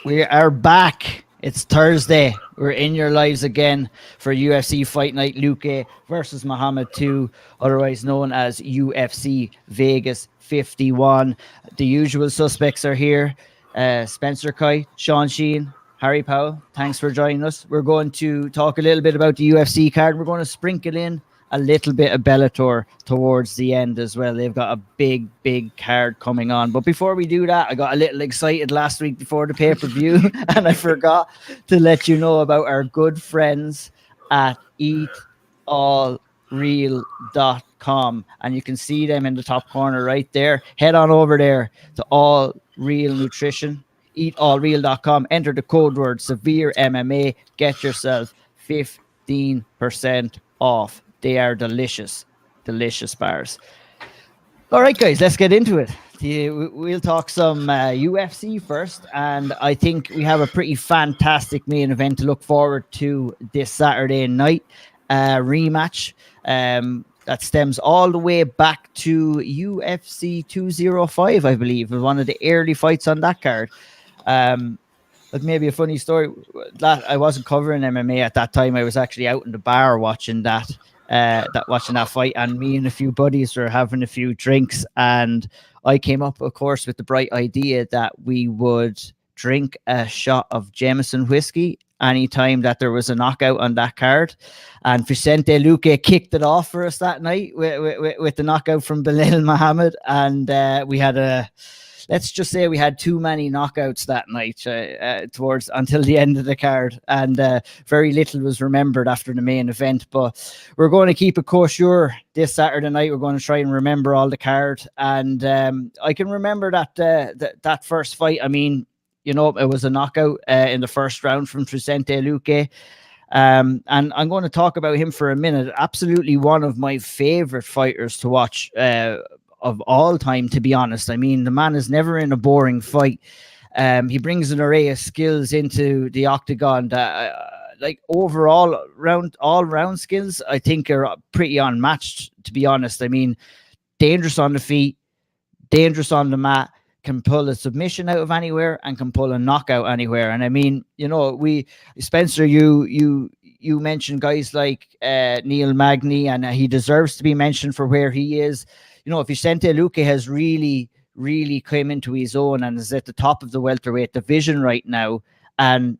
We are back. It's Thursday. We're in your lives again for UFC Fight Night Luque versus Muhammad 2, otherwise known as UFC Vegas 51. The usual suspects are here. Spencer Kyte, Sean Sheehan, Harry Powell. Thanks for joining us. We're going to talk a little bit about the UFC card. We're going to sprinkle in a little bit of Bellator towards the end as well. They've got a big card coming on. But before we do that, I got a little excited last week before the pay-per-view and I forgot to let you know about our good friends at eatallreal.com. And you can see them in the top corner right there. Head on over there to All Real Nutrition. Eatallreal.com. Enter the code word Severe MMA. Get yourself 15% off. They are delicious bars. All right, guys, let's get into it. We'll talk some UFC first, and I think we have a pretty fantastic main event to look forward to this Saturday night. Rematch that stems all the way back to UFC 205, I believe, was one of the early fights on that card. But maybe a funny story that I wasn't covering MMA at that time. I was actually out in the bar watching that fight, and me and a few buddies were having a few drinks, and I came up, of course, with the bright idea that we would drink a shot of Jameson whiskey anytime that there was a knockout on that card. And Vicente Luque kicked it off for us that night with the knockout from Belal Muhammad, and we had let's just say we had too many knockouts that night towards until the end of the card, and very little was remembered after the main event. But we're going to keep it kosher this Saturday night. We're going to try and remember all the card, and I can remember that first fight. I mean, you know, it was a knockout in the first round from Vicente Luque. And I'm going to talk about him for a minute. Absolutely one of my favorite fighters to watch of all time, to be honest. I mean, the man is never in a boring fight. He brings an array of skills into the octagon that, like, overall all round skills, I think are pretty unmatched, to be honest. I mean, dangerous on the feet, dangerous on the mat, can pull a submission out of anywhere and can pull a knockout anywhere. And I mean, you know, Spencer, you mentioned guys like Neil Magny, and he deserves to be mentioned for where he is. You know, Vicente Luque has really come into his own and is at the top of the welterweight division right now. And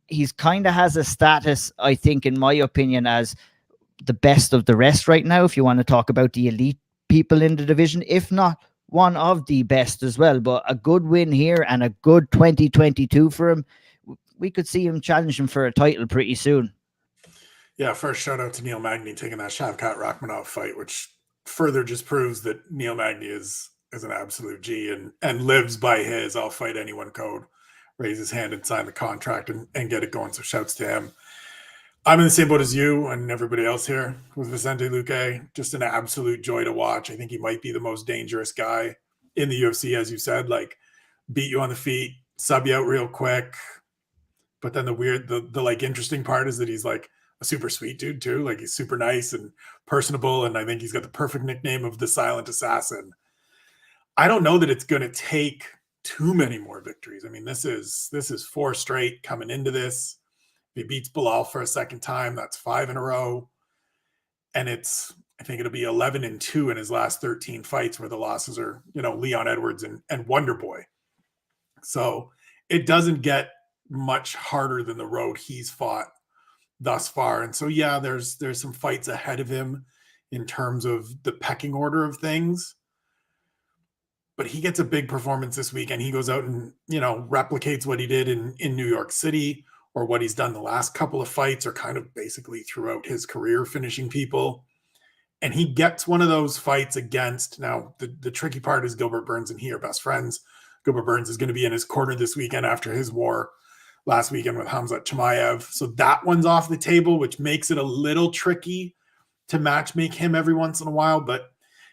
he's kind of has a status, I think, in my opinion, as the best of the rest right now, if you want to talk about the elite people in the division, if not one of the best as well. But a good win here and a good 2022 for him. We could see him challenging for a title pretty soon. Yeah, first shout out to Neil Magny taking that Shavkat Rakhmonov fight, which further just proves that Neil Magny is an absolute G and lives by his "I'll fight anyone" code. Raise his hand and sign the contract and get it going. So shouts to him. I'm in the same boat as you and everybody else here with Vicente Luque. Just an absolute joy to watch. I think he might be the most dangerous guy in the UFC, as you said. Like, beat you on the feet, sub you out real quick. But then the like interesting part is that he's like a super sweet dude too. Like, he's super nice and personable, and I think he's got the perfect nickname of the Silent Assassin. I don't know that it's going to take too many more victories. I mean, this is 4 straight coming into this. If he beats Belal for a second time, that's 5 in a row. And I think it'll be 11-2 in his last 13 fights, where the losses are, you know, Leon Edwards and Wonder Boy. So it doesn't get much harder than the road he's fought thus far. And so, yeah, there's some fights ahead of him in terms of the pecking order of things. But he gets a big performance this week, and he goes out and, you know, replicates what he did in New York City, or what he's done the last couple of fights, or kind of basically throughout his career, finishing people. And he gets one of those fights against, now the tricky part is Gilbert Burns and he are best friends. Gilbert Burns is going to be in his corner this weekend after his war last weekend with Khamzat Chimaev. So that one's off the table, which makes it a little tricky to match make him every once in a while. But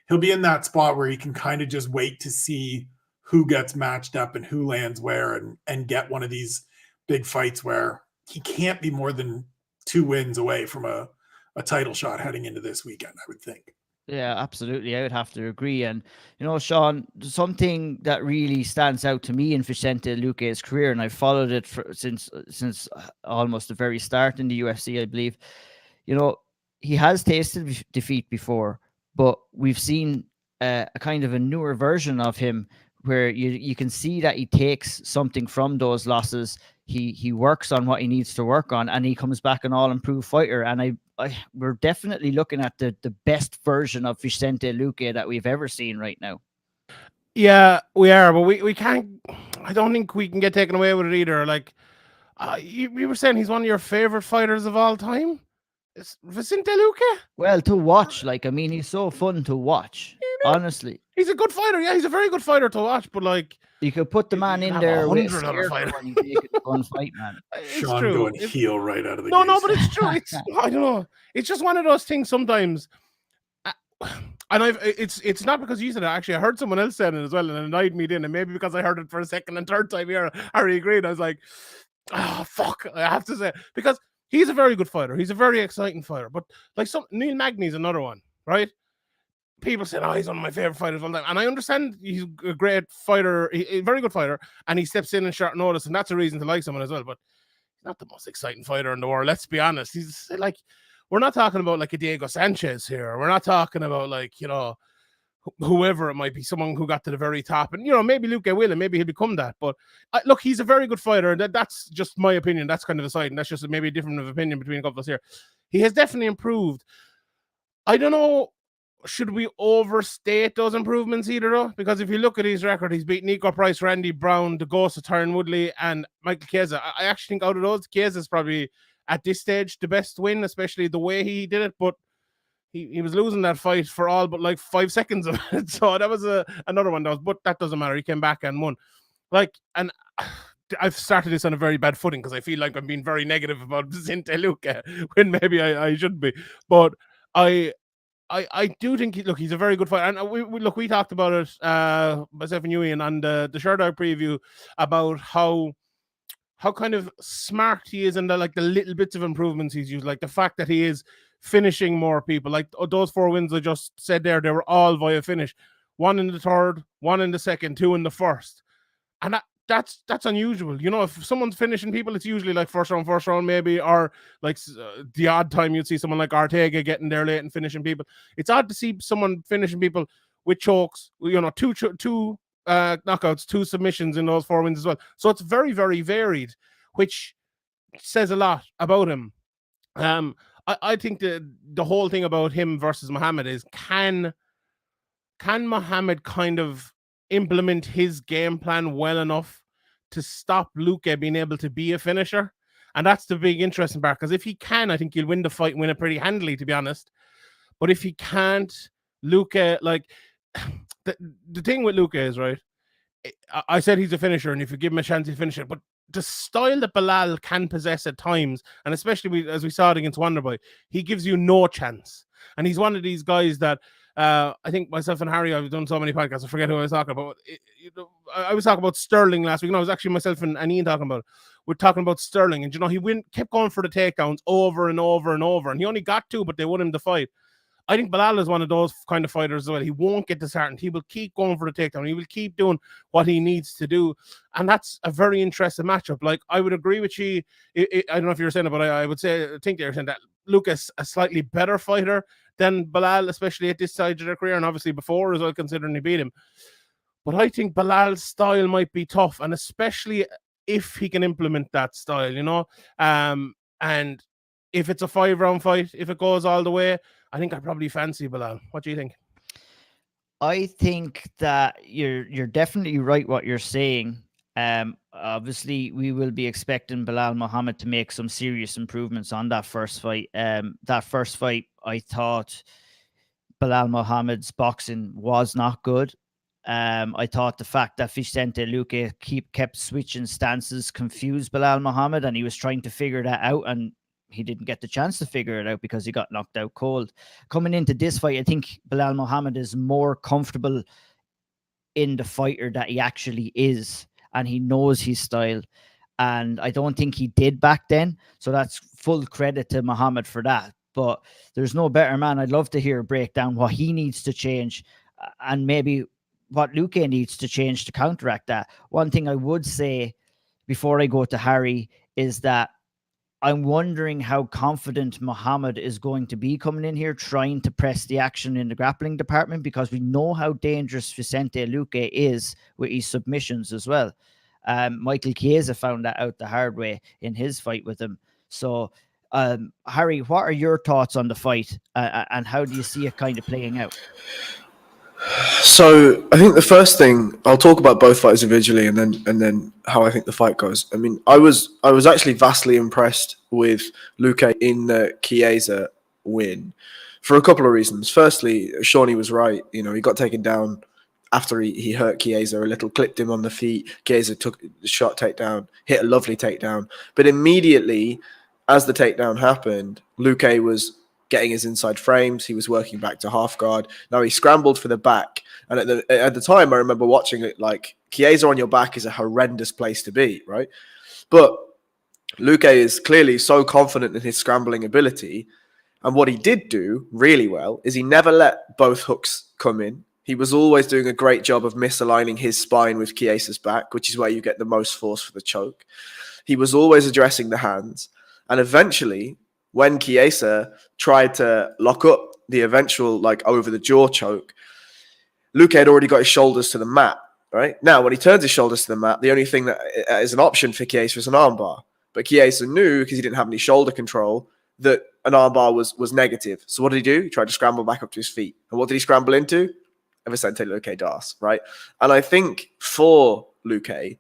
he'll be in that spot where he can kind of just wait to see who gets matched up and who lands where, and get one of these big fights where he can't be more than 2 wins away from a title shot heading into this weekend, I would think. Yeah, absolutely. I would have to agree. And, Sean, something that really stands out to me in Vicente Luque's career, and I've followed it since almost the very start in the UFC, I believe, you know, he has tasted defeat before, but we've seen a kind of a newer version of him where you can see that he takes something from those losses. He works on what he needs to work on, and he comes back an all improved fighter. And we're definitely looking at the best version of Vicente Luque that we've ever seen right now. Yeah, we are, but we can't. I don't think we can get taken away with it either. Like, you were saying he's one of your favorite fighters of all time. Is Vicente Luque? Well, to watch, like, I mean, he's so fun to watch. Honestly, he's a good fighter. Yeah, he's a very good fighter to watch. But like, you could put the man in there with a scarecrow and he'd make it a fun fight, man. Sean true. Going heel right out of the no, but it's true. It's I don't know. It's just one of those things sometimes. And it's not because you said it. Actually, I heard someone else saying it as well, and it annoyed me then. And maybe because I heard it for a second and third time here, I agreed. I was like, oh fuck, I have to say it. Because he's a very good fighter. He's a very exciting fighter. But like Neil Magny's another one, right? People said, oh, he's one of my favorite fighters all the time. And I understand he's a great fighter, a very good fighter, and he steps in short notice, and that's a reason to like someone as well. But he's not the most exciting fighter in the world. Let's be honest. He's like, we're not talking about like a Diego Sanchez here. We're not talking about like, whoever it might be, someone who got to the very top. And, maybe Luque will, and maybe he'll become that. But look, he's a very good fighter. And that's just my opinion. That's kind of aside. And that's just maybe a different of opinion between a couple of us here. He has definitely improved. I don't know. Should we overstate those improvements either, though? Because if you look at his record, he's beat Nico Price, Randy Brown, the ghost of Tyron Woodley, and Michael Chiesa. I actually think out of those, Chiesa's probably at this stage the best win, especially the way he did it. But he was losing that fight for all but like 5 seconds of it. So that was another one. But that doesn't matter. He came back and won. And I've started this on a very bad footing because I feel like I'm being very negative about Vicente Luque when maybe I shouldn't be. But I do think, he's a very good fighter. And we talked about it, myself and you, Ian, on the Sherdog preview about how kind of smart he is and the little bits of improvements he's used. Like the fact that he is finishing more people. Like those 4 wins I just said there, they were all via finish. 1 in the third, 1 in the second, 2 in the first. And that's unusual. If someone's finishing people, it's usually like first round maybe, or like the odd time you'd see someone like Ortega getting there late and finishing people. It's odd to see someone finishing people with chokes, two knockouts, 2 submissions in those 4 wins as well. So it's very, very varied, which says a lot about him. I think the whole thing about him versus Muhammad is can Muhammad kind of implement his game plan well enough to stop Luque being able to be a finisher? And that's the big interesting part, because if he can, I think he'll win the fight and win it pretty handily, to be honest. But if he can't, Luque, like, the thing with Luque is, right, I said he's a finisher, and if you give him a chance, he'll finish it. But the style that Belal can possess at times, and especially as we saw it against Wonderboy, he gives you no chance. And he's one of these guys that I think myself and Harry, I've done so many podcasts, I forget who I was talking about. I was talking about Sterling last week. No, it was actually myself and Ian talking about it. We're talking about Sterling. And, he kept going for the takedowns over and over and over. And he only got 2, but they won him the fight. I think Belal is one of those kind of fighters as well. He won't get disheartened. He will keep going for the takedown. He will keep doing what he needs to do. And that's a very interesting matchup. Like, I would agree with you. I don't know if you're saying it, but I would think they're saying that Lucas a slightly better fighter than Belal, especially at this stage of their career, and obviously before as well, considering he beat him. But I think Belal's style might be tough, and especially if he can implement that style, and if it's a 5-round fight, if it goes all the way, I think I probably fancy Belal. What do you think? I think that you're definitely right what you're saying. Obviously, we will be expecting Belal Muhammad to make some serious improvements on that first fight. That first fight, I thought Belal Muhammad's boxing was not good. I thought the fact that Vicente Luque kept switching stances confused Belal Muhammad, and he was trying to figure that out, and he didn't get the chance to figure it out because he got knocked out cold. Coming into this fight, I think Belal Muhammad is more comfortable in the fighter that he actually is, and he knows his style. And I don't think he did back then. So that's full credit to Muhammad for that. but there's no better man. I'd love to hear a breakdown what he needs to change, and maybe what Luque needs to change to counteract that. One thing I would say before I go to Harry is that I'm wondering how confident Muhammad is going to be coming in here, trying to press the action in the grappling department, because we know how dangerous Vicente Luque is with his submissions as well. Michael Chiesa found that out the hard way in his fight with him. So, Harry, what are your thoughts on the fight, and how do you see it kind of playing out? So I think the first thing, I'll talk about both fights individually, and then how I think the fight goes. I mean, I was actually vastly impressed with Luque in the Chiesa win for a couple of reasons. Firstly, Shawnee was right. You know, he got taken down after he hurt Chiesa a little, clipped him on the feet. Chiesa took the shot takedown, hit a lovely takedown. But immediately, as the takedown happened, Luque was getting his inside frames. He was working back to half guard. Now he scrambled for the back. And at the time, I remember watching it like, Chiesa on your back is a horrendous place to be, right? But Luque is clearly so confident in his scrambling ability. And what he did do really well is he never let both hooks come in. He was always doing a great job of misaligning his spine with Chiesa's back, which is where you get the most force for the choke. He was always addressing the hands. And eventually, when Chiesa tried to lock up the eventual like over the jaw choke, Luque had already got his shoulders to the mat, right? Now, when he turns his shoulders to the mat, the only thing that is an option for Chiesa is an armbar. But Chiesa knew, because he didn't have any shoulder control, that an armbar was negative. So what did he do? He tried to scramble back up to his feet. And what did he scramble into? A Vicente Luque Das, right? And I think for Luque,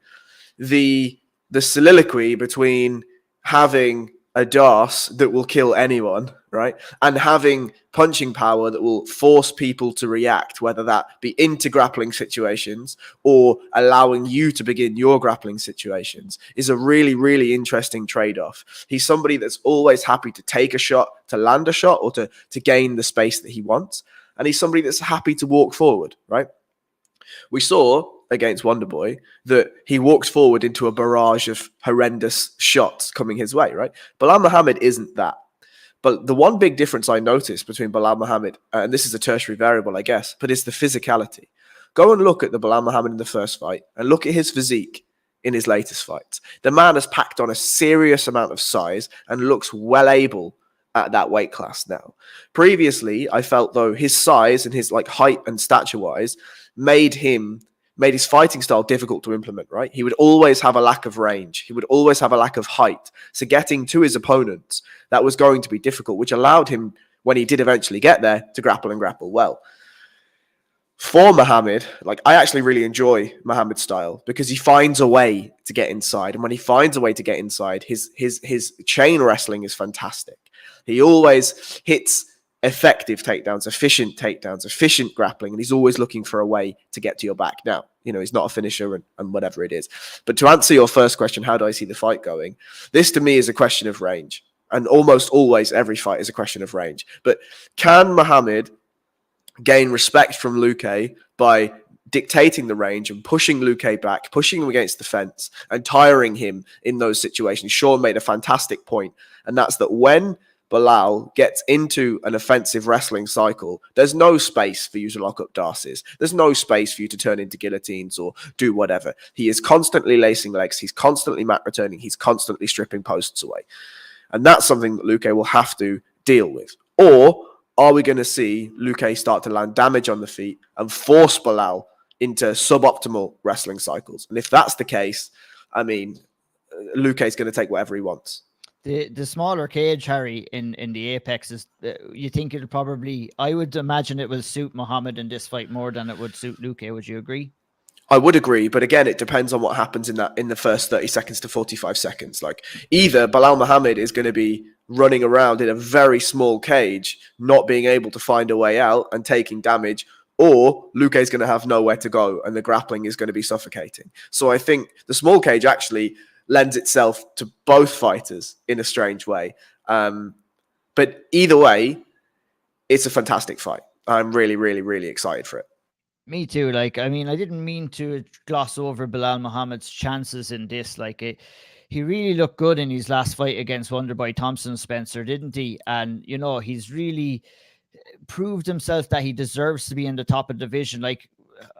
the soliloquy between having a DAS that will kill anyone, right? And having punching power that will force people to react, whether that be into grappling situations or allowing you to begin your grappling situations, is a really, really interesting trade-off. He's somebody that's always happy to take a shot, to land a shot, or to gain the space that he wants. And he's somebody that's happy to walk forward, right? We saw against Wonderboy that he walks forward into a barrage of horrendous shots coming his way, right? Belal Muhammad isn't that. But the one big difference I noticed between Belal Muhammad, and this is a tertiary variable, I guess, but it's the physicality. Go and look at the Belal Muhammad in the first fight and look at his physique in his latest fights. The man has packed on a serious amount of size and looks well able at that weight class now. Previously, I felt though his size and his like height and stature wise made his fighting style difficult to implement, right? He would always have a lack of range. He would always have a lack of height. So getting to his opponents, that was going to be difficult, which allowed him, when he did eventually get there, to grapple and grapple well. For Muhammad, like I actually really enjoy Muhammad's style because he finds a way to get inside. And when he finds a way to get inside, his chain wrestling is fantastic. He always hits effective takedowns, efficient grappling, and he's always looking for a way to get to your back. Now, you know, he's not a finisher and whatever it is. But to answer your first question, how do I see the fight going? This to me is a question of range. And almost always every fight is a question of range. But can Muhammad gain respect from Luque by dictating the range and pushing Luque back, pushing him against the fence and tiring him in those situations? Sean made a fantastic point, and that's that when Belal gets into an offensive wrestling cycle, there's no space for you to lock up darces. There's no space for you to turn into guillotines or do whatever. He is constantly lacing legs. He's constantly mat returning. He's constantly stripping posts away. And that's something that Luque will have to deal with. Or are we going to see Luque start to land damage on the feet and force Belal into suboptimal wrestling cycles? And if that's the case, I mean, Luque is going to take whatever he wants. The smaller cage, Harry, in the Apex is, you think it'll probably, I would imagine it will suit Muhammad in this fight more than it would suit Luque. Would you agree? I would agree, but again, it depends on what happens in the first 30 seconds to 45 seconds. Like either Belal Muhammad is going to be running around in a very small cage, not being able to find a way out and taking damage, or Luque is going to have nowhere to go and the grappling is going to be suffocating. So I think the small cage actually lends itself to both fighters in a strange way. But either way, it's a fantastic fight. I'm really, really, really excited for it. Me too. Like, I mean, I didn't mean to gloss over Belal Muhammad's chances in this. He really looked good in his last fight against Wonderboy Thompson, Spencer, didn't he? And he's really proved himself that he deserves to be in the top of the division. Like,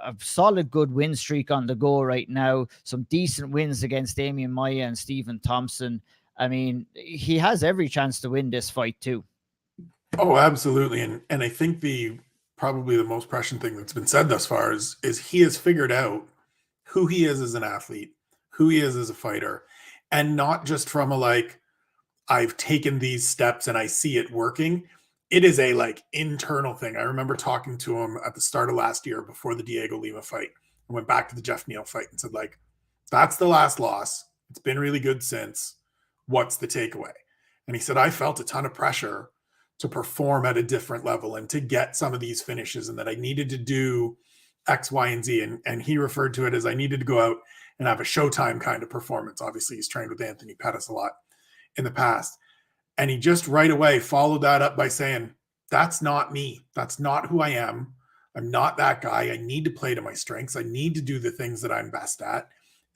a solid good win streak on the go right now. Some decent wins against Damian Maia and Stephen Thompson. I mean, he has every chance to win this fight too. Oh, absolutely. And I think probably the most prescient thing that's been said thus far is he has figured out who he is as an athlete, who he is as a fighter, and not just from I've taken these steps and I see it working. It is a internal thing. I remember talking to him at the start of last year before the Diego Lima fight. I went back to the Jeff Neal fight and said, that's the last loss. It's been really good since. What's the takeaway? And he said, I felt a ton of pressure to perform at a different level and to get some of these finishes, and that I needed to do X, Y, and Z. And he referred to it as I needed to go out and have a Showtime kind of performance. Obviously, he's trained with Anthony Pettis a lot in the past. And he just right away followed that up by saying, that's not me. That's not who I am. I'm not that guy. I need to play to my strengths. I need to do the things that I'm best at.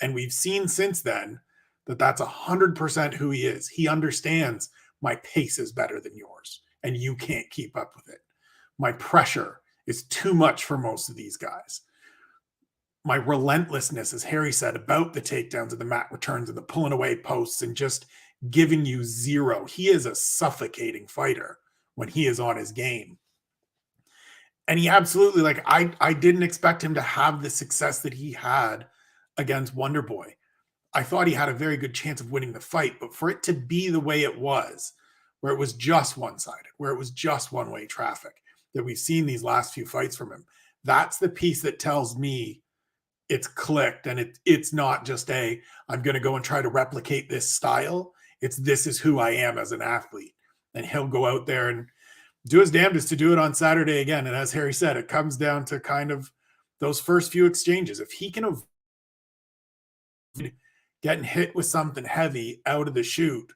And we've seen since then that that's 100% who he is. He understands my pace is better than yours, and you can't keep up with it. My pressure is too much for most of these guys. My relentlessness, as Harry said, about the takedowns and the mat returns and the pulling away posts and just giving you zero. He is a suffocating fighter when he is on his game. And he absolutely, I didn't expect him to have the success that he had against Wonderboy. I thought he had a very good chance of winning the fight, but for it to be the way it was, where it was just one-sided, where it was just one-way traffic, that we've seen these last few fights from him, that's the piece that tells me it's clicked, and it's not just I'm going to go and try to replicate this style. This is who I am as an athlete. And he'll go out there and do his damnedest to do it on Saturday again. And as Harry said, it comes down to kind of those first few exchanges. If he can avoid getting hit with something heavy out of the chute,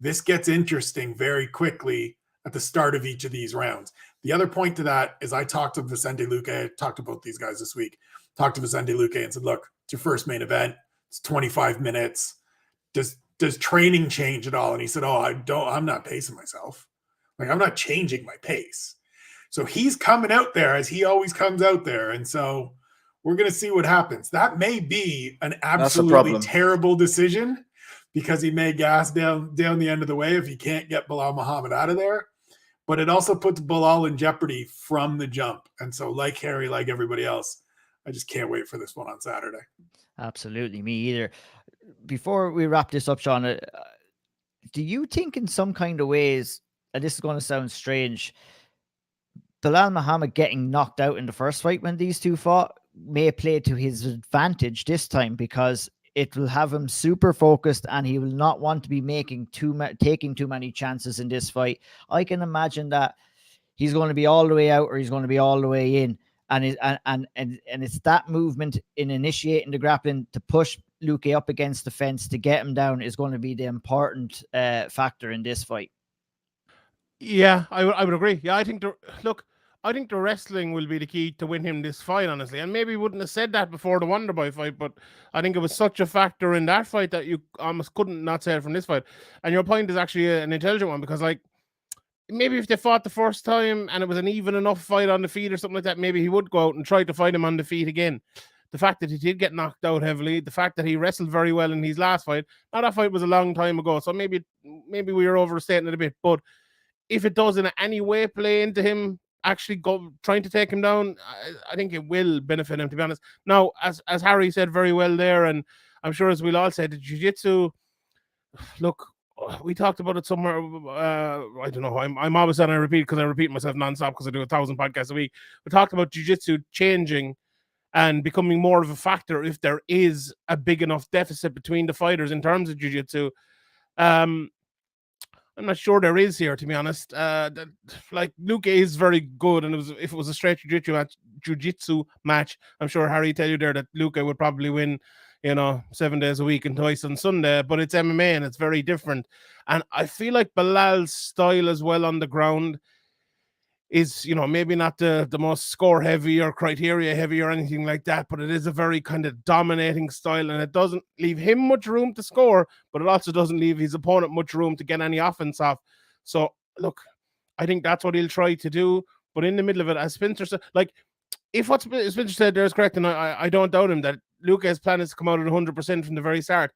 this gets interesting very quickly at the start of each of these rounds. The other point to that is I talked to Vicente Luque. I talked to both these guys this week. Talked to Vicente Luque and said, look, it's your first main event. It's 25 minutes. Does training change at all? And he said, I'm not pacing myself. I'm not changing my pace. So he's coming out there as he always comes out there. And so we're going to see what happens. That may be an absolutely terrible decision, because he may gas down the end of the way if he can't get Belal Muhammad out of there. But it also puts Belal in jeopardy from the jump. And so, like Harry, like everybody else, I just can't wait for this one on Saturday. Absolutely, me either. Before we wrap this up, Sean, do you think in some kind of ways, and this is going to sound strange, Belal Muhammad getting knocked out in the first fight when these two fought may play to his advantage this time, because it will have him super focused and he will not want to be taking too many chances in this fight. I can imagine that he's going to be all the way out or he's going to be all the way in. And it's that movement in initiating the grappling to push Luque up against the fence to get him down is going to be the important factor in this fight. Yeah, I would agree. Yeah, I think the wrestling will be the key to win him this fight, honestly. And maybe he wouldn't have said that before the Wonderboy fight, but I think it was such a factor in that fight that you almost couldn't not say it from this fight. And your point is actually an intelligent one, because maybe if they fought the first time and it was an even enough fight on the feet or something like that, maybe he would go out and try to fight him on the feet again. The fact that he did get knocked out heavily, the fact that he wrestled very well in his last fight. Now, that fight was a long time ago, so maybe we were overstating it a bit. But if it does in any way play into him actually trying to take him down, I think it will benefit him, to be honest. Now, as Harry said very well there, and I'm sure as we'll all say, the jiu-jitsu, look, we talked about it somewhere. I don't know. I'm always saying I repeat because I repeat myself nonstop because I do 1,000 podcasts a week. We talked about jiu-jitsu changing and becoming more of a factor if there is a big enough deficit between the fighters in terms of jiu-jitsu. I'm not sure there is here, to be honest. Luque is very good, and if it was a straight jiu-jitsu match, I'm sure Harry tell you there that Luque would probably win, 7 days a week and twice on Sunday, but it's MMA and it's very different. And I feel like Belal's style as well on the ground, is, you know, maybe not the most score heavy or criteria heavy or anything like that, but it is a very kind of dominating style, and it doesn't leave him much room to score, but it also doesn't leave his opponent much room to get any offense off. So look, I think that's what he'll try to do. But in the middle of it, as Spencer said, like, if what Spencer said there is correct, and I don't doubt him, that Luque's plan is to come out at 100% from the very start.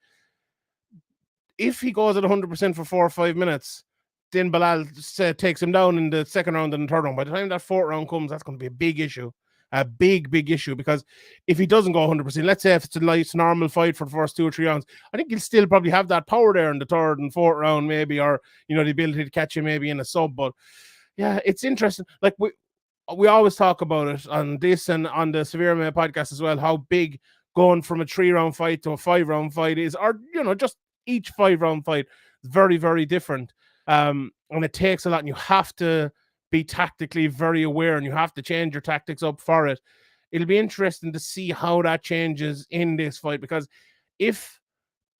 If he goes at 100% for 4 or 5 minutes, then Belal takes him down in the second round and the third round. By the time that fourth round comes, that's going to be a big issue. A big issue, because if he doesn't go 100%, let's say if it's a nice normal fight for the first 2 or 3 rounds, I think he'll still probably have that power there in the third and fourth round maybe, or, you know, the ability to catch him maybe in a sub. But yeah, it's interesting. Like, we always talk about it on this and on the Severe MMA podcast as well, how big going from a 3-round fight to a 5-round fight is, or, you know, just each 5-round fight is very, very different. And it takes a lot, and you have to be tactically very aware, and you have to change your tactics up for it. It'll be interesting to see how that changes in this fight, because if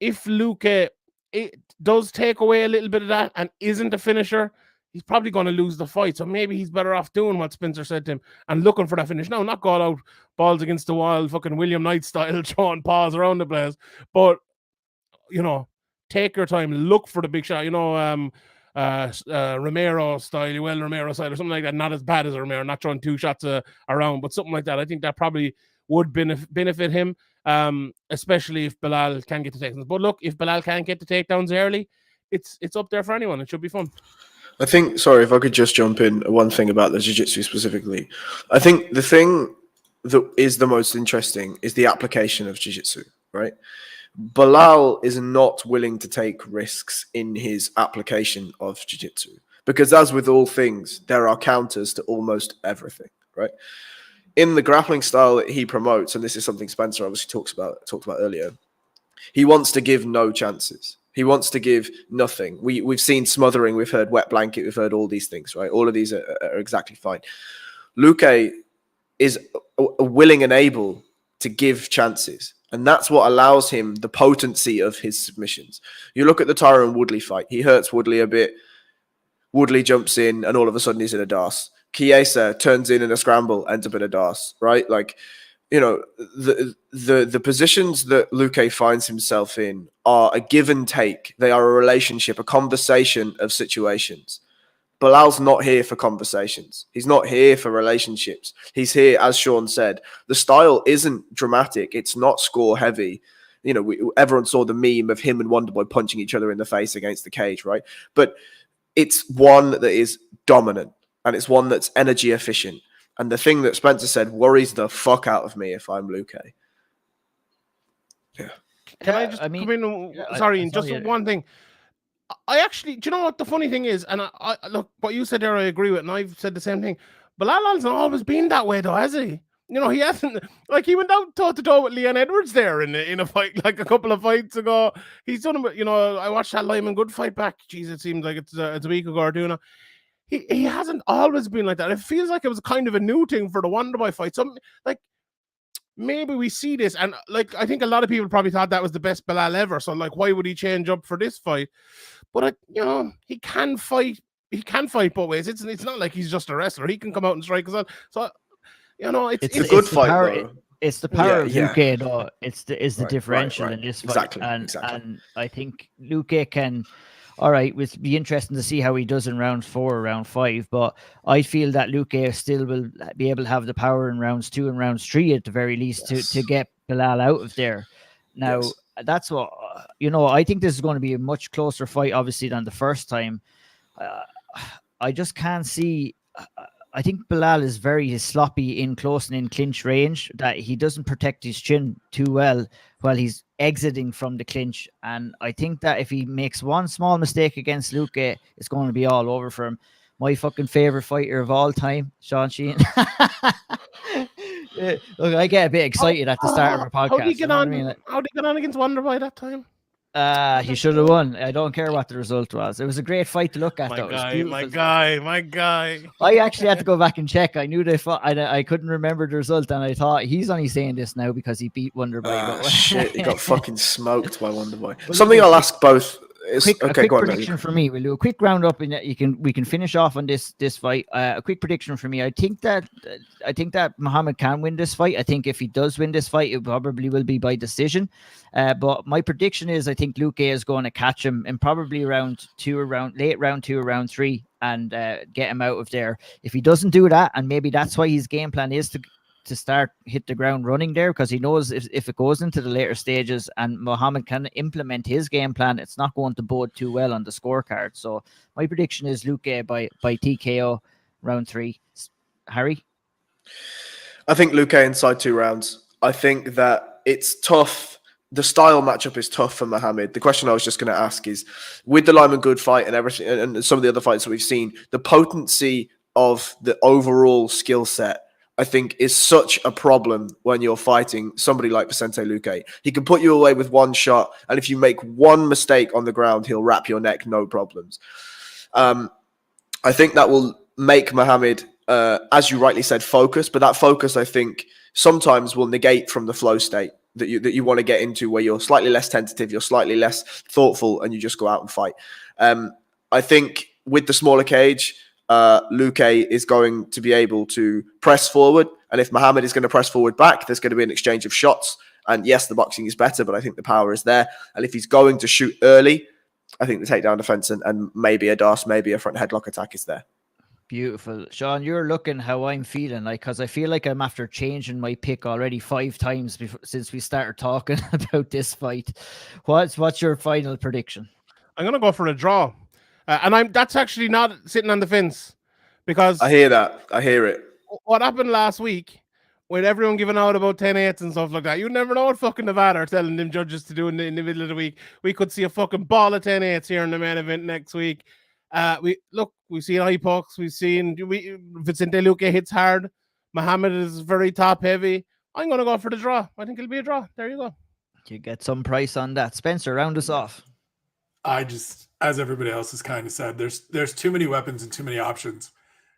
Luque, it does take away a little bit of that and isn't a finisher, he's probably going to lose the fight. So maybe he's better off doing what Spencer said to him and looking for that finish. Now, not going out balls against the wall, fucking William Knight style, throwing paws around the place, but, you know, take your time, look for the big shot, you know, Romero style, Romero style, or something like that. Not as bad as Romero, not throwing 2 shots around, but something like that. I think that probably would benefit him, especially if Belal can get the takedowns. But look, if Belal can't get the takedowns early, it's up there for anyone. It should be fun. I think, sorry, if I could just jump in, one thing about the jiu-jitsu specifically. I think the thing that is the most interesting is the application of jiu-jitsu, right? Belal is not willing to take risks in his application of jiu-jitsu, because as with all things, there are counters to almost everything, right? In the grappling style that he promotes, and this is something Spencer obviously talked about earlier, he wants to give no chances. He wants to give nothing. We've seen smothering, we've heard wet blanket, we've heard all these things, right? All of these are exactly fine. Luque is willing and able to give chances. And that's what allows him the potency of his submissions. You look at the Tyron Woodley fight. He hurts Woodley a bit. Woodley jumps in, and all of a sudden he's in a DAS. Chiesa turns in a scramble, ends up in a DAS, right? Like, you know, the positions that Luque finds himself in are a give and take. They are a relationship, a conversation of situations. Belal's not here for conversations. He's not here for relationships. He's here, as Sean said, the style isn't dramatic. It's not score heavy. You know, everyone saw the meme of him and Wonderboy punching each other in the face against the cage, right? But it's one that is dominant, and it's one that's energy efficient. And the thing that Spencer said worries the fuck out of me if I'm Luque. Yeah. Can I just come in? Sorry, just one thing. I actually, do you know what the funny thing is? And I look, what you said there, I agree with, and I've said the same thing. Belal hasn't always been that way, though, has he? You know, he hasn't. Like, he went out toe-to-toe with Leon Edwards there in a fight, like a couple of fights ago. He's done it, you know, I watched that Lyman Good fight back. Jeez, it seems like it's a week ago or two now. He hasn't always been like that. It feels like it was kind of a new thing for the Wonderboy fight. Something like, maybe we see this, and like, I think a lot of people probably thought that was the best Belal ever. So like, why would he change up for this fight? But you know, he can fight. He can fight both ways. It's not like he's just a wrestler. He can come out and strike as well. So you know, it's a good fight. Though. It's the power of Luque, though. It's the differential in this fight, exactly. And I think Luque can. All right, it'll be interesting to see how he does in round 4 or round 5, but I feel that Luque still will be able to have the power in rounds 2 and rounds 3 at the very least to get Belal out of there. Now, that's what, you know, I think this is going to be a much closer fight, obviously, than the first time. I just can't see. I think Belal is very sloppy in close and in clinch range, that he doesn't protect his chin too well while he's exiting from the clinch. And I think that if he makes one small mistake against Luque, it's going to be all over for him. My fucking favorite fighter of all time, Sean Sheehan. Look, I get a bit excited at the start of our podcast. How did he get on against Wonderboy that time? He should have won. I don't care what the result was. It was a great fight to look at. My guy. I actually had to go back and check. I knew they fought. I couldn't remember the result, and I thought he's only saying this now because he beat Wonderboy. Shit, he got fucking smoked by Wonderboy. Something I'll ask both a quick go on, prediction for me. We'll do a quick roundup, and we can finish off on this fight. A quick prediction for me. I think that Muhammad can win this fight. I think if he does win this fight, it probably will be by decision. But my prediction is I think Luque is going to catch him in probably late round 2 or round 3, and get him out of there. If he doesn't do that, and maybe that's why his game plan is to start hit the ground running there, because he knows if it goes into the later stages and Muhammad can implement his game plan, it's not going to bode too well on the scorecard. So my prediction is Luque by TKO round 3. Harry? I think Luque inside 2 rounds. I think that it's tough. The style matchup is tough for Muhammad. The question I was just going to ask is, with the Lyman Good fight and everything, and some of the other fights that we've seen, the potency of the overall skill set, I think, is such a problem when you're fighting somebody like Vicente Luque. He can put you away with one shot, and if you make one mistake on the ground, he'll wrap your neck, no problems. I think that will make Muhammad, as you rightly said, focus, but that focus, I think, sometimes will negate from the flow state that you want to get into, where you're slightly less tentative, you're slightly less thoughtful, and you just go out and fight. I think with the smaller cage, Luque is going to be able to press forward. And if Muhammad is going to press forward back, there's going to be an exchange of shots. And yes, the boxing is better, but I think the power is there. And if he's going to shoot early, I think the takedown defense and maybe a DAS, maybe a front headlock attack is there. Beautiful. Sean, you're looking how I'm feeling, like, because I feel like I'm after changing my pick already 5 times since we started talking about this fight. What's your final prediction? I'm going to go for a draw. And that's actually not sitting on the fence, because I hear that. I hear it. What happened last week with everyone giving out about 10-8s and stuff like that, you never know what fucking Nevada are telling them judges to do in the middle of the week. We could see a fucking ball of 10-8s here in the main event next week. We've seen high pucks. We've seen Vicente Luque hits hard. Muhammad is very top heavy. I'm going to go for the draw. I think it'll be a draw. There you go. You get some price on that. Spencer, round us off. I just, as everybody else has kind of said, there's too many weapons and too many options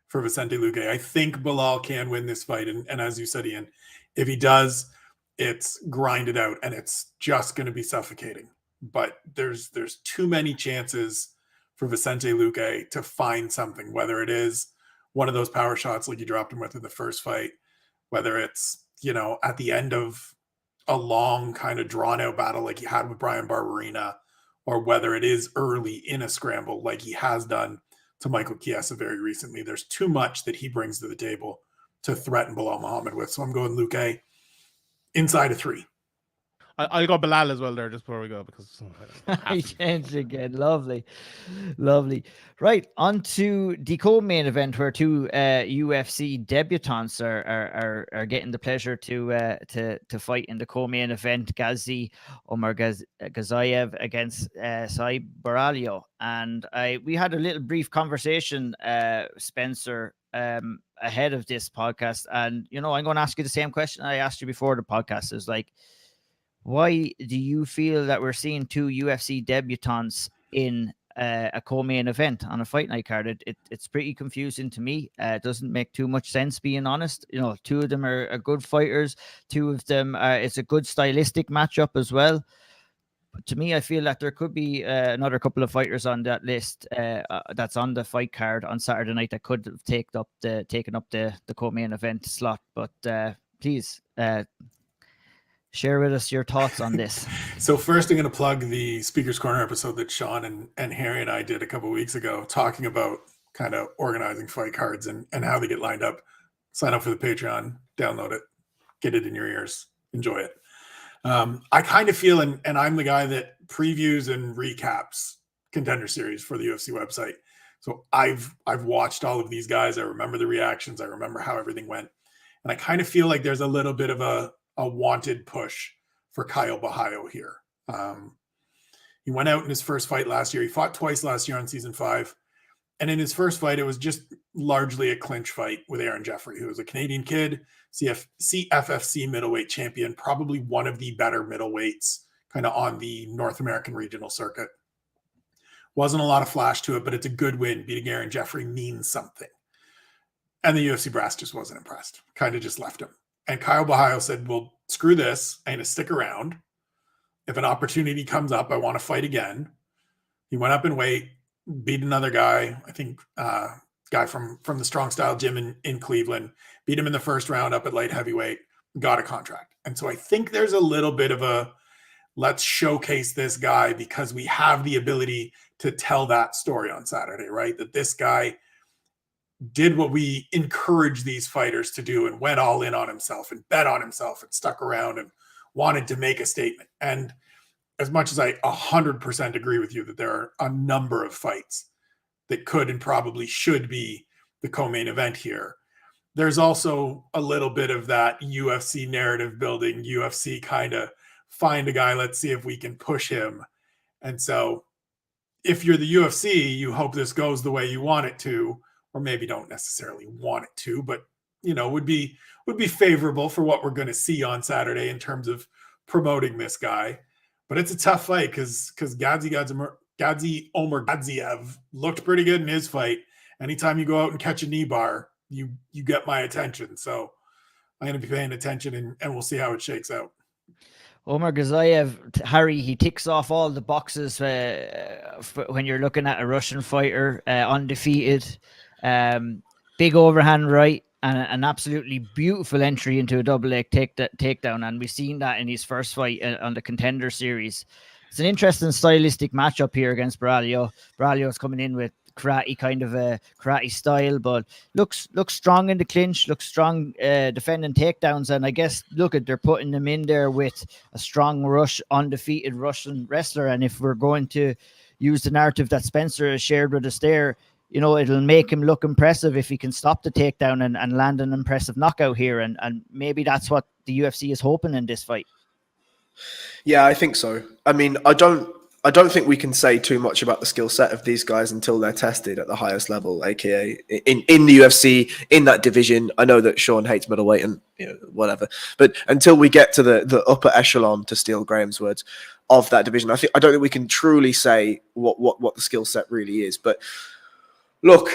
for Vicente Luque. I think Belal can win this fight. And as you said, Ian, if he does, it's grinded out and it's just going to be suffocating. But there's too many chances for Vicente Luque to find something, whether it is one of those power shots like you dropped him with in the first fight, whether it's, at the end of a long kind of drawn out battle like he had with Brian Barberina, or whether it is early in a scramble like he has done to Michael Chiesa very recently. There's too much that he brings to the table to threaten Belal Muhammad with. So I'm going Luque inside of 3. I'll go Belal as well there just before we go, because I changed again. Lovely. Right, on to the co-main event, where 2 UFC debutants are getting the pleasure to fight in the co-main event. Omar Gozaiv against Sai Baralho. And we had a little brief conversation, Spencer, ahead of this podcast. And I'm going to ask you the same question I asked you before the podcast. Is like, why do you feel that we're seeing 2 UFC debutants in a co-main event on a fight night card? It's pretty confusing to me. It doesn't make too much sense, being honest. 2 of them are good fighters. 2 of them, it's a good stylistic matchup as well. But to me, I feel that there could be another couple of fighters on that list that's on the fight card on Saturday night that could have taken up the co-main event slot. But please, share with us your thoughts on this. So first, I'm going to plug the Speaker's Corner episode that Sean and Harry and I did a couple of weeks ago, talking about kind of organizing fight cards and how they get lined up. Sign up for the Patreon, download it, get it in your ears, enjoy it. I kind of feel, and I'm the guy that previews and recaps Contender Series for the UFC website. So I've watched all of these guys. I remember the reactions. I remember how everything went. And I kind of feel like there's a little bit of a wanted push for Kyle Bahayo here. He went out in his first fight last year. He fought twice last year on season 5. And in his first fight, it was just largely a clinch fight with Aaron Jeffrey, who was a Canadian kid, CFFC middleweight champion, probably one of the better middleweights kind of on the North American regional circuit. Wasn't a lot of flash to it, but it's a good win. Beating Aaron Jeffrey means something. And the UFC brass just wasn't impressed. Kind of just left him. And Kyle Bahayo said, well, screw this. I'm going to stick around. If an opportunity comes up, I want to fight again. He went up in weight, beat another guy, I think guy from the Strong Style gym in Cleveland, beat him in the first round up at light heavyweight, got a contract. And so I think there's a little bit of a, let's showcase this guy because we have the ability to tell that story on Saturday, right? That this guy did what we encourage these fighters to do and went all in on himself and bet on himself and stuck around and wanted to make a statement. And as much as I 100% agree with you that there are a number of fights that could and probably should be the co-main event here, there's also a little bit of that UFC narrative building, UFC kind of find a guy, let's see if we can push him. And so if you're the UFC, you hope this goes the way you want it to, or maybe don't necessarily want it to, but would be favorable for what we're going to see on Saturday in terms of promoting this guy. But it's a tough fight because Gadzi Omar Gozaiv looked pretty good in his fight. Anytime you go out and catch a knee bar, you get my attention. So I'm going to be paying attention and we'll see how it shakes out. Omar Gozaiv, Harry, he ticks off all the boxes when you're looking at a Russian fighter, undefeated, big overhand right, and an absolutely beautiful entry into a double leg takedown. And we've seen that in his first fight on the Contender Series. It's an interesting stylistic matchup here against Baralho. Baralho's coming in with karate, kind of a karate style, but looks strong in the clinch, looks strong defending takedowns. And I guess, they're putting them in there with a strong undefeated Russian wrestler. And if we're going to use the narrative that Spencer has shared with us there, it'll make him look impressive if he can stop the takedown and land an impressive knockout here. And maybe that's what the UFC is hoping in this fight. Yeah, I think so. I mean, I don't think we can say too much about the skill set of these guys until they're tested at the highest level, aka in the UFC, in that division. I know that Sean hates middleweight and whatever, but until we get to the upper echelon, to steal Graham's words, of that division, I don't think we can truly say what the skill set really is. But look,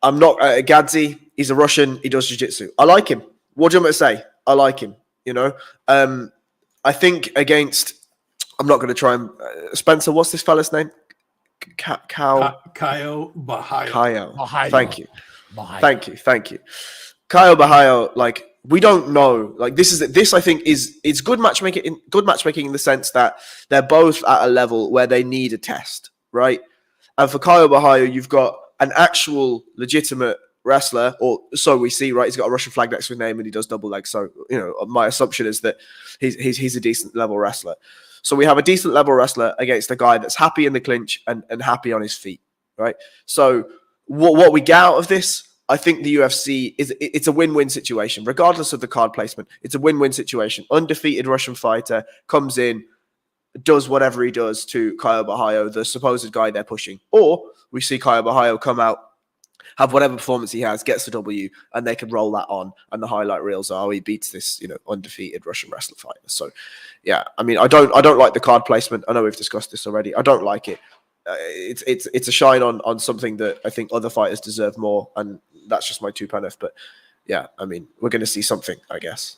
I'm not Gadzi. He's a Russian. He does jiu-jitsu. I like him. What do you want me to say? I like him. I think against. I'm not going to try and Spencer. What's this fella's name? Caio Bahayo. Caio. Thank you. Caio Bahayo. We don't know. This I think is good matchmaking. Good matchmaking in the sense that they're both at a level where they need a test, right? And for Caio Bahayo, you've got an actual legitimate wrestler, or so we see, right? He's got a Russian flag next to his name and he does double legs. So, my assumption is that he's a decent level wrestler. So we have a decent level wrestler against a guy that's happy in the clinch and happy on his feet, right? So what we get out of this, I think the UFC it's a win-win situation, regardless of the card placement. It's a win-win situation. Undefeated Russian fighter comes in, does whatever he does to Caio Bahayo, the supposed guy they're pushing. Or we see Caio Bahayo come out, have whatever performance he has, gets the W, and they can roll that on. And the highlight reels are he beats this, undefeated Russian wrestler fighter. So, yeah, I mean, I don't like the card placement. I know we've discussed this already. I don't like it. It's a shine on something that I think other fighters deserve more, and that's just my 2 penneth. But yeah, I mean, we're going to see something, I guess.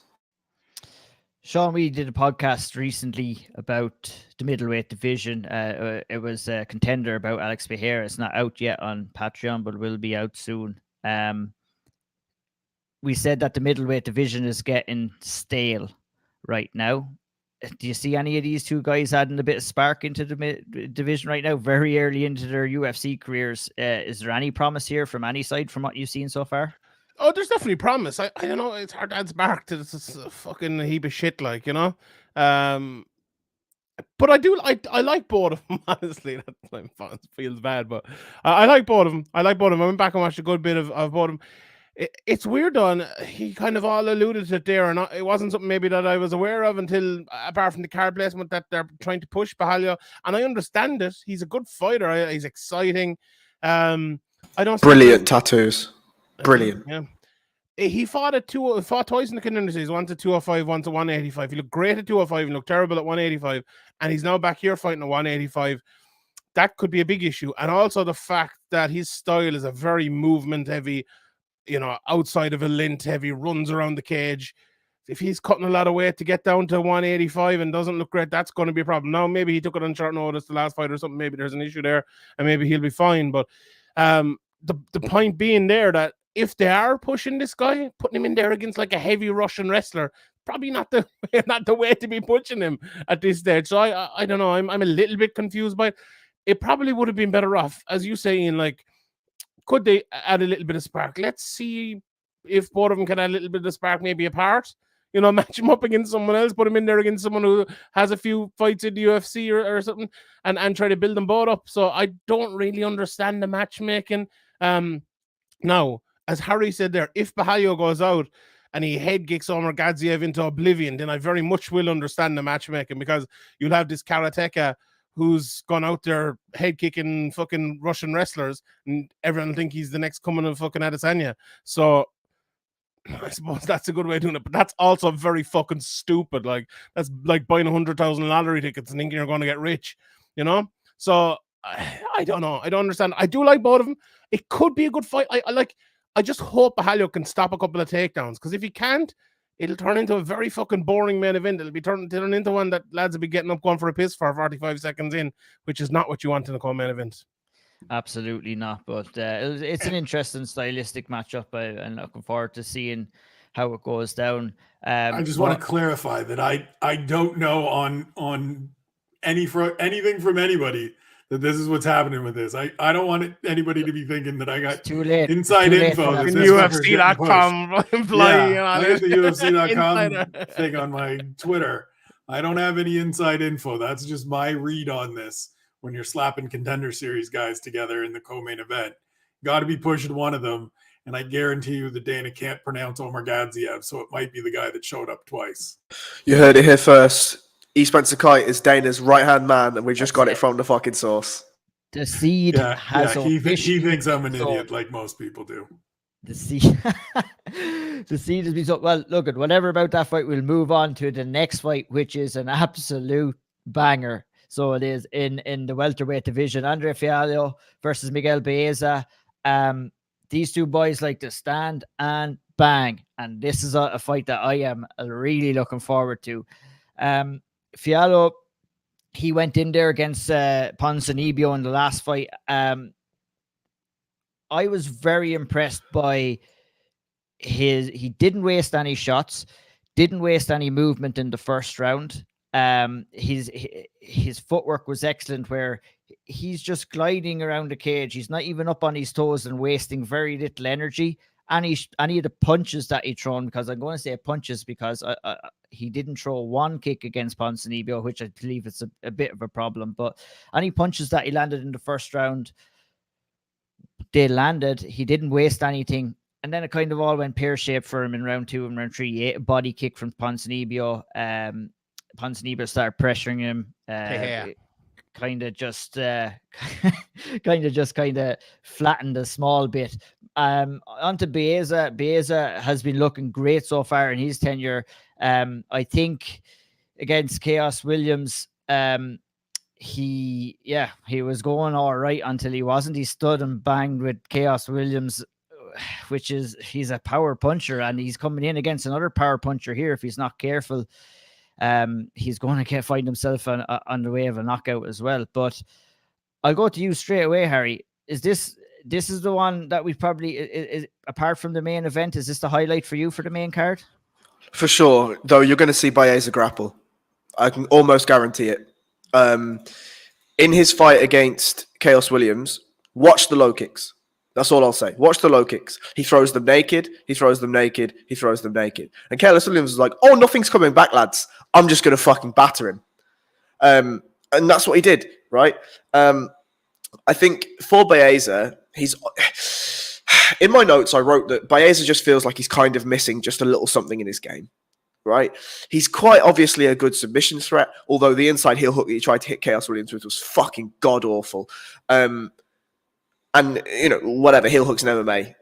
Sean, we did a podcast recently about the middleweight division. It was a Contender about Alex Pereira. It's not out yet on Patreon, but will be out soon. We said that the middleweight division is getting stale right now. Do you see any of these two guys adding a bit of spark into the division right now, very early into their UFC careers? Is there any promise here from any side from what you've seen so far? Oh, there's definitely promise. I don't know. It's hard to add spark to this a fucking heap of shit, But I like both of them, honestly. That feels bad, but I like both of them. I went back and watched a good bit of both of them. It's weird, though. He kind of all alluded to it there, and it wasn't something maybe that I was aware of until, apart from the card placement, that they're trying to push Bahayo. And I understand it. He's a good fighter. He's exciting. Brilliant tattoos. Brilliant. Yeah. He fought twice in the Contender Series, once at 205, once at 185. He looked great at 205 and looked terrible at 185. And he's now back here fighting at 185. That could be a big issue. And also the fact that his style is a very movement heavy, outside of a lint heavy, runs around the cage. if he's cutting a lot of weight to get down to 185 and doesn't look great, that's going to be a problem. Now, maybe he took it on short notice the last fight or something. Maybe there's an issue there, and maybe he'll be fine. But the point being there that if they are pushing this guy, putting him in there against like a heavy Russian wrestler, probably not the way to be pushing him at this stage. So I don't know. I'm a little bit confused by it. It probably would have been better off, as you saying, like, could they add a little bit of spark? Let's see if both of them can add a little bit of spark, maybe apart. You know, match him up against someone else, put him in there against someone who has a few fights in the UFC or something, and try to build them both up. So I don't really understand the matchmaking. Now, as Harry said there, if Bahayo goes out and he head kicks Omar Gozaiv into oblivion, then I very much will understand the matchmaking, because you'll have this karateka who's gone out there head kicking fucking Russian wrestlers, and everyone think he's the next coming of fucking Adesanya. So I suppose that's a good way of doing it, but that's also very fucking stupid. Like, that's like buying 100,000 lottery tickets and thinking you're going to get rich, you know? So I don't know. I don't understand. I do like both of them. It could be a good fight. I just hope Bahayo can stop a couple of takedowns, because if he can't, it'll turn into a very fucking boring main event. It'll be turned into one that lads will be getting up going for a piss for 45 seconds in, which is not what you want in a co-main event. Absolutely not. But it's an interesting stylistic matchup. I'm looking forward to seeing how it goes down. I just want to clarify that I don't know on anything from anybody that this is what's happening with this. I don't want anybody to be thinking that I got too late. Inside info. In UFC.com. I get the UFC.com thing on my Twitter. I don't have any inside info. That's just my read on this. When you're slapping Contender Series guys together in the co-main event, got to be pushing one of them. And I guarantee you that Dana can't pronounce Omar Gozaiv, so it might be the guy that showed up twice. You heard it here first. Spencer Kyte is Dana's right-hand man, and we just got it from the fucking source. The seed has he thinks I'm an idiot, like most people do. The seed, the seed has been so well. Look, at whatever about that fight, we'll move on to the next fight, which is an absolute banger. So it is in the welterweight division. Andre Fialo versus Miguel Baez. These two boys like to stand and bang, and this is a fight that I am really looking forward to. Fialo, he went in there against Ponzinibbio in the last fight. I was very impressed by he didn't waste any shots, didn't waste any movement in the first round. His footwork was excellent, where he's just gliding around the cage. He's not even up on his toes and wasting very little energy. Any of the punches that he thrown, because I'm going to say punches because he didn't throw one kick against Ponzinibbio, which I believe it's a bit of a problem. But any punches that he landed in the first round, they landed. He didn't waste anything. And then it kind of all went pear-shaped for him in round 2 and round 3. He ate a body kick from Ponzinibbio. Ponzinibbio started pressuring him. Kind of just flattened a small bit. Onto Beza. Beza has been looking great so far in his tenure. I think against Chaos Williams, he was going all right until he wasn't. He stood and banged with Chaos Williams, which is, he's a power puncher, and he's coming in against another power puncher here. If he's not careful, he's going to find himself on the way of a knockout as well. But I'll go to you straight away, Harry. Is this is the one that we probably is apart from the main event? Is this the highlight for you for the main card? For sure, though, you're going to see Baeza grapple. I can almost guarantee it. In his fight against Chaos Williams, watch the low kicks. That's all I'll say. Watch the low kicks. He throws them naked. He throws them naked. He throws them naked. And Chaos Williams is like, oh, nothing's coming back, lads. I'm just going to fucking batter him. And that's what he did, right? I think for Baeza, he's... In my notes, I wrote that Baeza just feels like he's kind of missing just a little something in his game, right? He's quite obviously a good submission threat, although the inside heel hook that he tried to hit Chaos Williams with was fucking god-awful. And, you know, whatever, heel hooks in MMA.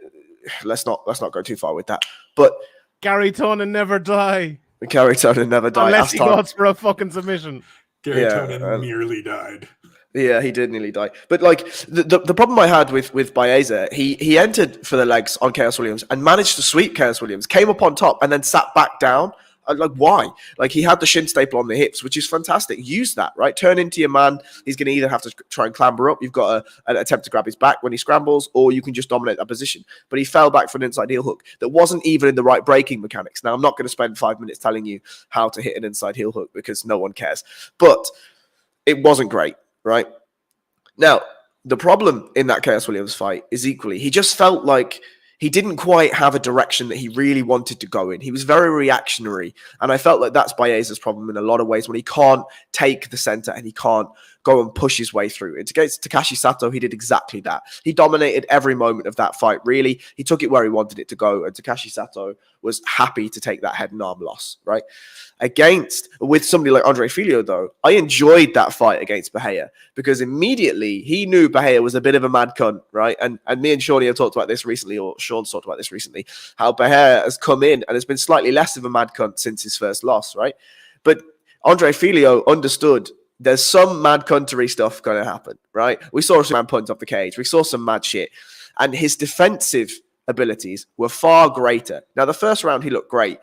Let's not go too far with that. But Gary Tonin never die. Gary Tonin never died. Unless he goes for a fucking submission. Gary Tonin nearly died. Yeah, he did nearly die. But like the problem I had with Baeza, he entered for the legs on Chaos Williams and managed to sweep Chaos Williams, came up on top and then sat back down Like, why? Like, he had the shin staple on the hips, which is fantastic. Use that, right? Turn into your man. He's going to either have to try and clamber up. You've got an attempt to grab his back when he scrambles, or you can just dominate that position. But he fell back for an inside heel hook that wasn't even in the right breaking mechanics. Now, I'm not going to spend 5 minutes telling you how to hit an inside heel hook because no one cares. But it wasn't great, right? Now, the problem in that Chaos Williams fight is equally, he just felt like he didn't quite have a direction that he really wanted to go in. He was very reactionary. And I felt like that's Baez's problem in a lot of ways, when he can't take the center and he can't go and push his way through. Against Takashi Sato, he did exactly that. He dominated every moment of that fight, really. He took it where he wanted it to go. And Takashi Sato was happy to take that head and arm loss, right? With somebody like Andre Filho, though, I enjoyed that fight against Bahia because immediately he knew Bahia was a bit of a mad cunt, right? And me and Shawnee have talked about this recently, or Sean's talked about this recently, how Bahia has come in and has been slightly less of a mad cunt since his first loss, right? But Andre Filho understood there's some mad cuntery stuff going to happen, right? We saw some man punch off the cage. We saw some mad shit. And his defensive abilities were far greater. Now, the first round, he looked great.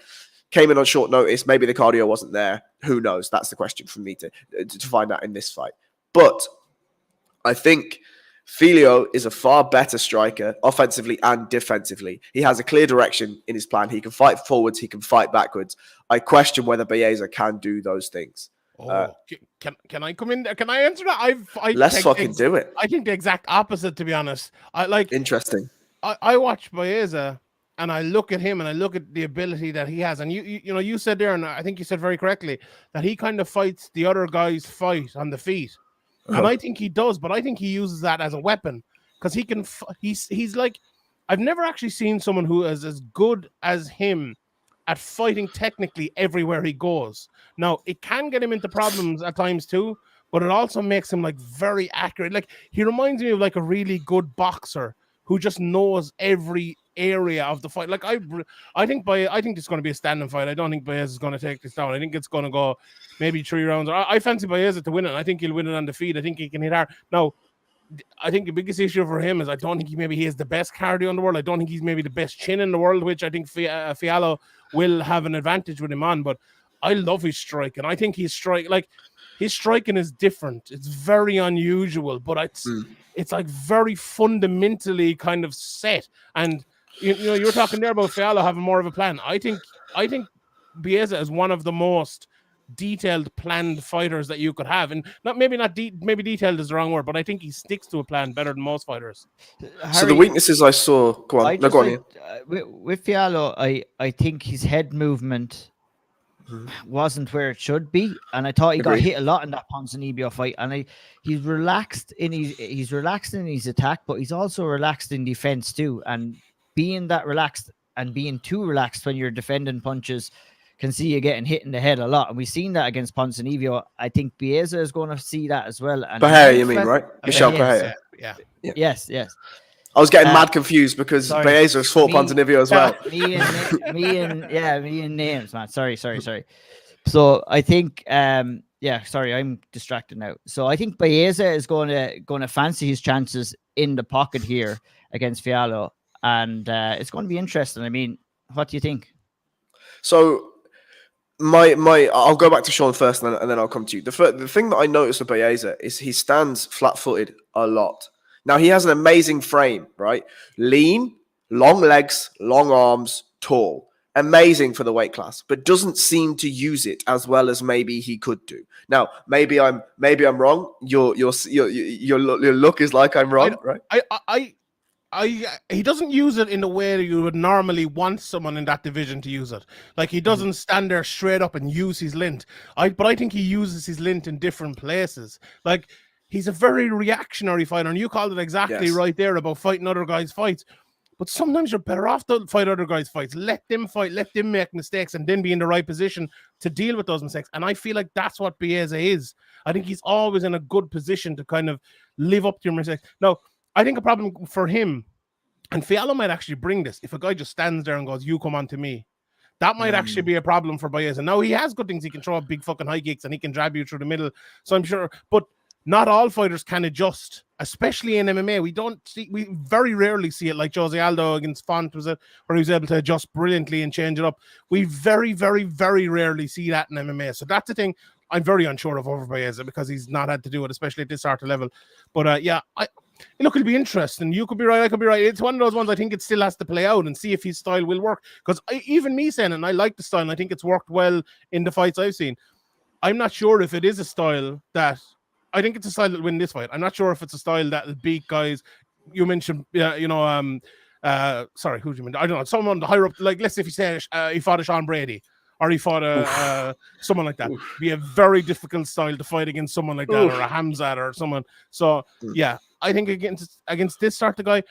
Came in on short notice. Maybe the cardio wasn't there. Who knows? That's the question for me to find out in this fight. But I think Filho is a far better striker, offensively and defensively. He has a clear direction in his plan. He can fight forwards. He can fight backwards. I question whether Beza can do those things. Can I come in there? Can I answer that? Let's fucking do it. I think the exact opposite, to be honest. Interesting. I watch Beza. And I look at him and I look at the ability that he has. And you said there, and I think you said very correctly, that he kind of fights the other guy's fight on the feet. And I think he does, but I think he uses that as a weapon because he can. He's like, I've never actually seen someone who is as good as him at fighting technically everywhere he goes. Now, it can get him into problems at times too, but it also makes him like very accurate. Like, he reminds me of like a really good boxer who just knows every area of the fight. Like, I think it's going to be a standing fight. I don't think Baez is going to take this down. I think it's going to go maybe 3 rounds. I fancy Baez to win it. I think he'll win it on the feet. I think he can hit hard. Now, I think the biggest issue for him is I don't think he has the best cardio in the world. I don't think he's maybe the best chin in the world, which I think Fialo will have an advantage with him on. But I love his strike, and I think his striking is different. It's very unusual, but it's like very fundamentally kind of set. And you were talking there about Fialo having more of a plan. I think Beza is one of the most detailed, planned fighters that you could have, and maybe detailed is the wrong word, but I think he sticks to a plan better than most fighters. So the weaknesses I saw, go on. With Fialo, I think his head movement wasn't where it should be, and I thought he got hit a lot in that Ponzinibbio fight. And he's relaxed in his attack, but he's also relaxed in defense too. And being that relaxed and being too relaxed when you're defending punches can see you getting hit in the head a lot. And we've seen that against Ponzinibbio. I think Beza is going to see that as well. And Bahia, you mean, right? Michel Bahia. Yeah. Yes. I was getting mad confused because Beza has fought Ponzinibbio as well. Me and names, man. Sorry. So I think, I'm distracted now. So I think Beza is going to fancy his chances in the pocket here against Fialo, and it's going to be interesting. I mean, what do you think? So I'll go back to Sean first, and then I'll come to you. The thing that I noticed with Beza is he stands flat-footed a lot. Now, he has an amazing frame, right? Lean, long legs, long arms, tall. Amazing for the weight class, but doesn't seem to use it as well as maybe he could do. Now, maybe I'm wrong. Your look is like I'm wrong, right? He doesn't use it in the way that you would normally want someone in that division to use it. Like, he doesn't stand there straight up and use his lint. But I think he uses his lint in different places. Like, he's a very reactionary fighter, and you called it exactly right there about fighting other guys' fights. But sometimes you're better off to fight other guys' fights. Let them fight, let them make mistakes, and then be in the right position to deal with those mistakes. And I feel like that's what Beza is. I think he's always in a good position to kind of live up to your mistakes. Now, I think a problem for him, and Fialo might actually bring this, if a guy just stands there and goes, "You come on to me," that might actually be a problem for Baez. And now he has good things. He can throw up big fucking high kicks and he can jab you through the middle. So I'm sure, but not all fighters can adjust, especially in MMA. We very rarely see it like Jose Aldo against Font where he was able to adjust brilliantly and change it up. We very, very, very rarely see that in MMA. So that's the thing I'm very unsure of over Beza, because he's not had to do it, especially at this sort of level. But look, it'll be interesting. You could be right, I could be right. It's one of those ones I think it still has to play out and see if his style will work. Because even me saying it, and I like the style, and I think it's worked well in the fights I've seen. I'm not sure if it is a style that... I think it's a style that will win this fight. I'm not sure if it's a style that will beat guys. You mentioned, sorry, who do you mean? I don't know. Someone higher up, like, let's say if you say he fought a Sean Brady, or he fought someone like that. It'd be a very difficult style to fight against someone like that, or a Hamzat or someone. So, yeah, I think against this sort of guy,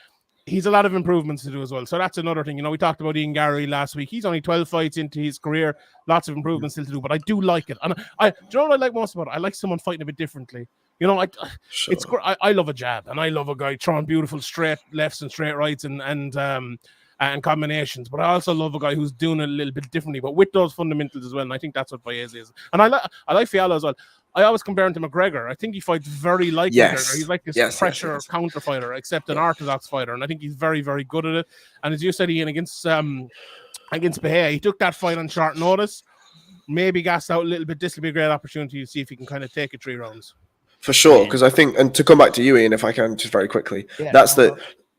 he's a lot of improvements to do as well. So that's another thing. We talked about Ian Gary last week. He's only 12 fights into his career. Lots of improvements still to do, but I do like it. And do you know what I like most about it? I like someone fighting a bit differently. It's great. I love a jab, and I love a guy throwing beautiful straight lefts and straight rights and combinations. But I also love a guy who's doing it a little bit differently, but with those fundamentals as well. And I think that's what Baez is. And I like Fialo as well. I always compare him to McGregor. I think he fights very like McGregor. He's like this pressure counter fighter, except an orthodox fighter. And I think he's very, very good at it. And as you said, Ian, against Bahia, he took that fight on short notice. Maybe gassed out a little bit. This will be a great opportunity to see if he can kind of take it 3 rounds. For sure, because I think, and to come back to you, Ian, if I can, just very quickly, that's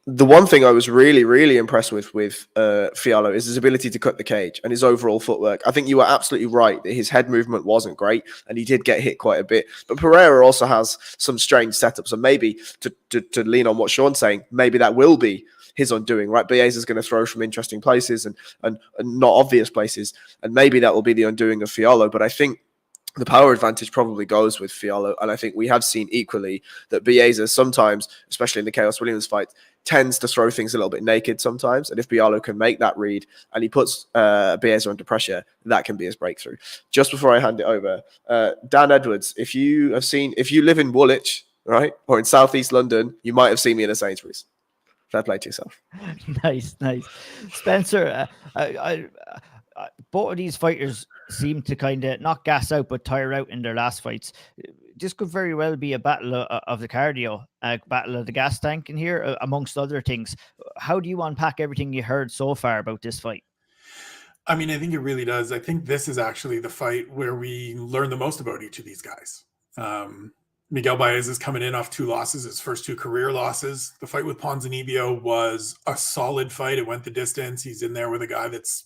the one thing I was really, really impressed with Fialo is his ability to cut the cage and his overall footwork. I think you were absolutely right that his head movement wasn't great and he did get hit quite a bit. But Pereira also has some strange setups, and maybe to lean on what Sean's saying, maybe that will be his undoing, right? Baez is going to throw from interesting places and not obvious places, and maybe that will be the undoing of Fialo. But I think the power advantage probably goes with Fialo, and I think we have seen equally that Beza sometimes, especially in the Chaos Williams fight, tends to throw things a little bit naked sometimes, and if Fialo can make that read and he puts Beza under pressure, that can be his breakthrough. Just before I hand it over, Dan Edwards, if you live in Woolwich, right, or in southeast London, you might have seen me in a Sainsbury's. Fair play to yourself. Nice. Spencer, both of these fighters seem to kind of not gas out but tire out in their last fights. This could very well be a battle of the cardio, a battle of the gas tank in here, amongst other things. How do you unpack everything you heard so far about this fight? I mean, I think it really does. I think this is actually the fight where we learn the most about each of these guys. Miguel Baez is coming in off 2 losses, his first 2 career losses. The fight with Ponzinibbio was a solid fight. It went the distance. He's in there with a guy that's,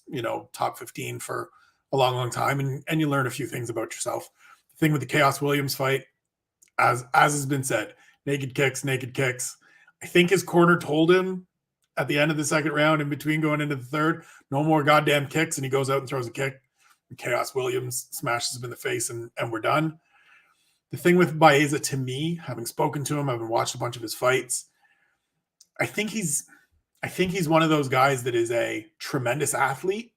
top 15 for a long, long time. And you learn a few things about yourself. The thing with the Chaos Williams fight, as has been said, naked kicks. I think his corner told him at the end of the second round, in between going into the third, no more goddamn kicks. And he goes out and throws a kick. And Chaos Williams smashes him in the face and we're done. The thing with Baeza, to me, having spoken to him, I've watched a bunch of his fights. I think he's one of those guys that is a tremendous athlete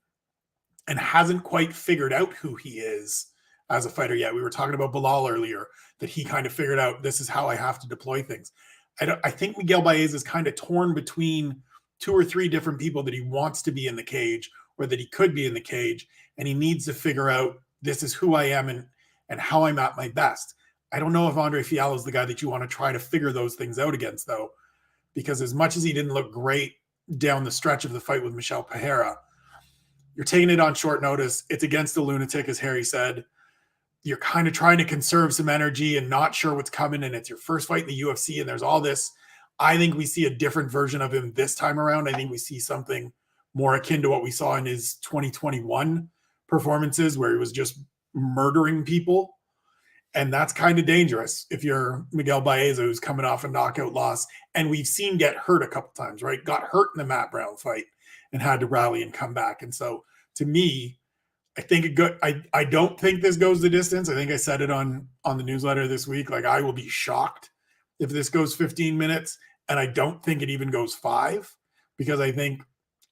and hasn't quite figured out who he is as a fighter yet. We were talking about Belal earlier, that he kind of figured out this is how I have to deploy things. I think Miguel Baez is kind of torn between 2 or 3 different people that he wants to be in the cage or that he could be in the cage, and he needs to figure out this is who I am and how I'm at my best. I don't know if Andre Fialo is the guy that you want to try to figure those things out against, though, because as much as he didn't look great down the stretch of the fight with Michel Pereira, you're taking it on short notice. It's against a lunatic, as Harry said. You're kind of trying to conserve some energy and not sure what's coming, and it's your first fight in the UFC, and there's all this. I think we see a different version of him this time around. I think we see something more akin to what we saw in his 2021 performances, where he was just murdering people. And that's kind of dangerous if you're Miguel Baez, who's coming off a knockout loss. And we've seen get hurt a couple times, right? Got hurt in the Matt Brown fight and had to rally and come back. And so to me, I think I don't think this goes the distance. I think I said it on the newsletter this week. Like, I will be shocked if this goes 15 minutes. And I don't think it even goes 5, because I think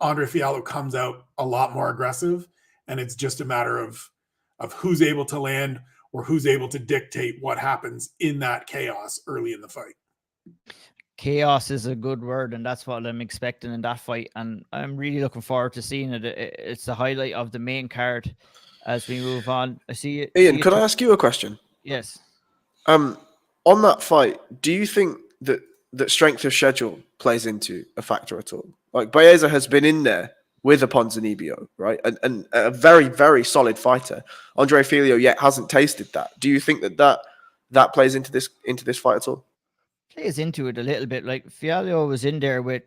Andre Fialo comes out a lot more aggressive. And it's just a matter of who's able to land or who's able to dictate what happens in that chaos early in the fight. Chaos is a good word, and that's what I'm expecting in that fight. And I'm really looking forward to seeing it. It's the highlight of the main card as we move on. I see it. Ian, could I ask you a question? Yes. On On that fight, do you think that strength of schedule plays into a factor at all? Like Beza has been in there with a Ponzinibbio, right? And a very, very solid fighter. Andre Fialo yet hasn't tasted that. Do you think that plays into this fight at all? Plays into it a little bit. Like Fialo was in there with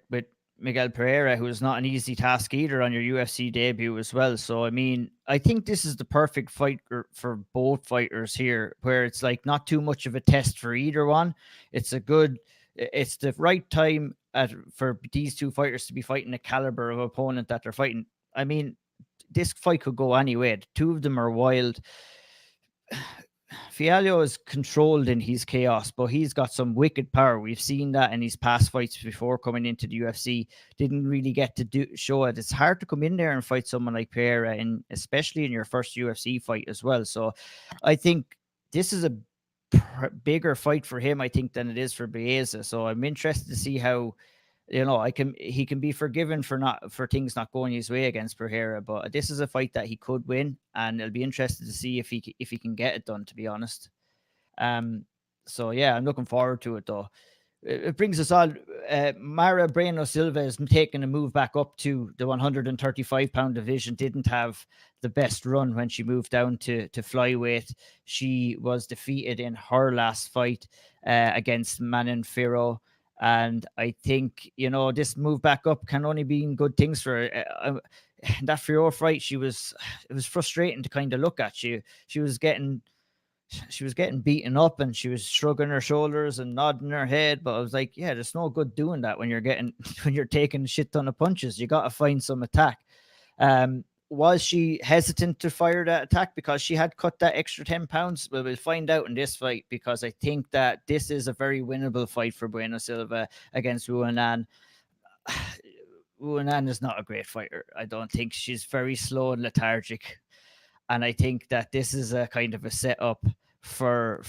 Miguel Pereira, who is not an easy task either on your UFC debut as well. So, I mean, I think this is the perfect fight for both fighters here, where it's like not too much of a test for either one. It's the right time for these two fighters to be fighting the caliber of opponent that they're fighting. I mean, this fight could go anyway. The two of them are wild. Fialo is controlled in his chaos, but he's got some wicked power. We've seen that in his past fights before coming into the UFC. Didn't really get to show it. It's hard to come in there and fight someone like Pereira, and especially in your first UFC fight as well. So I think this is a bigger fight for him, I think, than it is for Beza. So I'm interested to see how, he can be forgiven for things not going his way against Pereira, but this is a fight that he could win, and it'll be interesting to see if he can get it done, to be honest. So yeah, I'm looking forward to it though. It brings us on. Mara Breno Silva is taking a move back up to the 135-pound division. Didn't have the best run when she moved down to flyweight. She was defeated in her last fight against Manon Firo. And I think, this move back up can only mean good things for her. That Firo fight, it was frustrating to kind of look at. She was getting beaten up and she was shrugging her shoulders and nodding her head. But I was like, yeah, there's no good doing that when you're taking a shit ton of punches. You got to find some attack. Was she hesitant to fire that attack because she had cut that extra 10 pounds? Well, we'll find out in this fight, because I think that this is a very winnable fight for Bueno Silva against Wu Yanan. Wu Yanan is not a great fighter. I don't think. She's very slow and lethargic. And I think that this is a kind of a setup for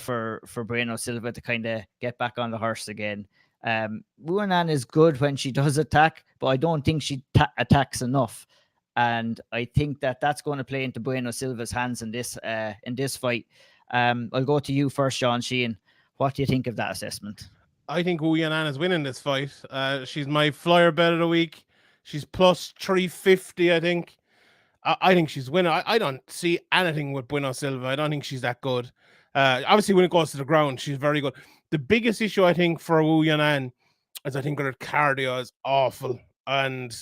Bueno Silva to kind of get back on the horse again. Wu Yanan is good when she does attack, but I don't think she attacks enough. And I think that that's going to play into Bueno Silva's hands in this fight. I'll go to you first, Sheehan. What do you think of that assessment? I think Wu Yanan is winning this fight. She's my flyer bet of the week. She's plus 350, I think. I think she's winning. I don't see anything with Bueno Silva. I don't think she's that good. Obviously, when it goes to the ground, she's very good. The biggest issue, I think, for Wu Yanan is I think her cardio is awful. And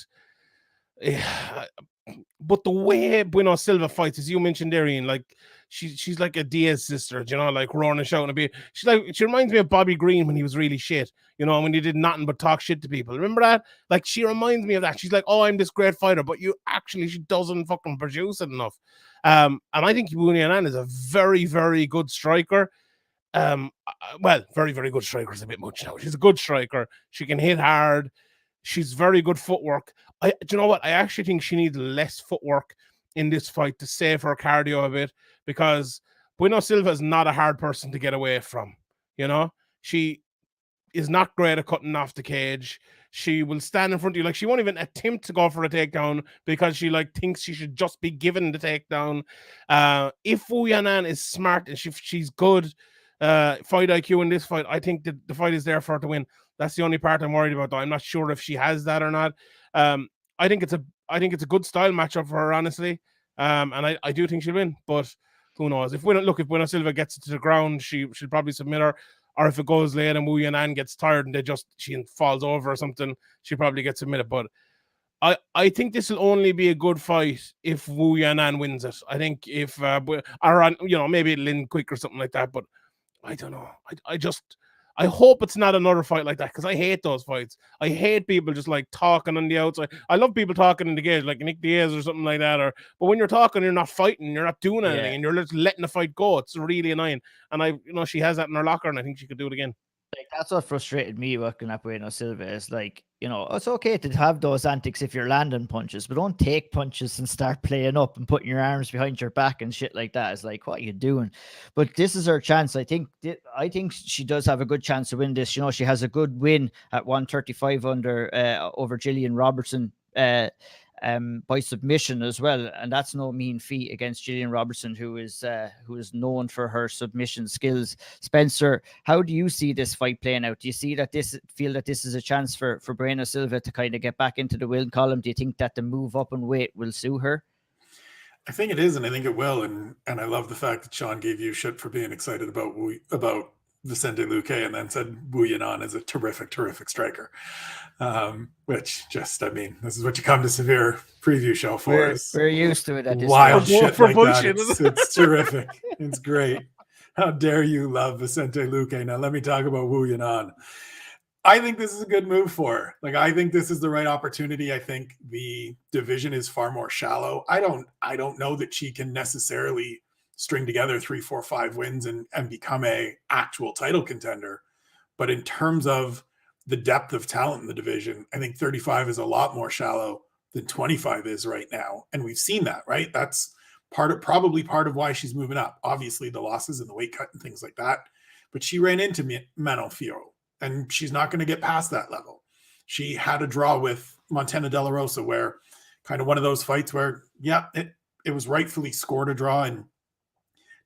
but the way Bueno Silva fights, as you mentioned there, Ian, like she's like a Diaz sister, like roaring and shouting a bit. She reminds me of Bobby Green when he was really shit, when he did nothing but talk shit to people. Remember that? Like, she reminds me of that. She's like, oh, I'm this great fighter, but she doesn't fucking produce it enough. And I think Wu Yanan is a very, very good striker. Well, very, very good striker is a bit much now. She's a good striker. She can hit hard. She's very good footwork. Do you know what? I actually think she needs less footwork in this fight to save her cardio a bit, because Bueno Silva is not a hard person to get away from. She is not great at cutting off the cage. She will stand in front of you. Like, she won't even attempt to go for a takedown because she thinks she should just be given the takedown. If Wu Yanan is smart and she's good fight IQ in this fight, I think the fight is there for her to win. That's the only part I'm worried about, though. I'm not sure if she has that or not. I think it's a good style matchup for her, honestly. And I do think she'll win, but who knows? If Bueno Silva gets it to the ground, she'll probably submit her. Or if it goes late and Wu Yanan gets tired and she falls over or something, she'll probably get submitted. But I think this will only be a good fight if Wu Yanan wins it. I think if maybe it'll end quick or something like that. But I don't know. I hope it's not another fight like that, because I hate those fights. I hate people just talking on the outside. I love people talking in the cage, like Nick Diaz or something like that. But when you're talking, you're not fighting, you're not doing anything, and you're just letting the fight go. It's really annoying. And she has that in her locker, and I think she could do it again. That's what frustrated me working at Bueno Silva. Is it's okay to have those antics if you're landing punches, but don't take punches and start playing up and putting your arms behind your back and shit like that. It's like, what are you doing? But this is her chance. I think she does have a good chance to win this. She has a good win at 135 over Gillian Robertson. by submission as well, and that's no mean feat against Gillian Robertson, who is known for her submission skills. Spencer, how do you see this fight playing out? Do you see that feel that this is a chance for Brena Silva to kind of get back into the win column? Do you think that the move up in weight will suit her? I think it is, and I think it will, and I love the fact that Sean gave you shit for being excited about Vicente Luque and then said Wu Yanan is a terrific striker. Which just, I mean, this is what you come to Severe Preview Show for. We're used to it at this wild stage. shit For like bullshit. that. It's terrific. It's great. How dare you love Vicente Luque? Now let me talk about Wu Yanan. I think this is a good move for her. Like, I think this is the right opportunity. I think the division is far more shallow. I don't know that she can necessarily string together 3, 4, 5 wins and become a actual title contender. But in terms of the depth of talent in the division, I think 35 is a lot more shallow than 25 is right now. And we've seen that, right? That's probably part of why she's moving up. Obviously the losses and the weight cut and things like that. But she ran into Manon Fiorot, and she's not going to get past that level. She had a draw with Montana De La Rosa, where kind of one of those fights where, yeah, it was rightfully scored a draw and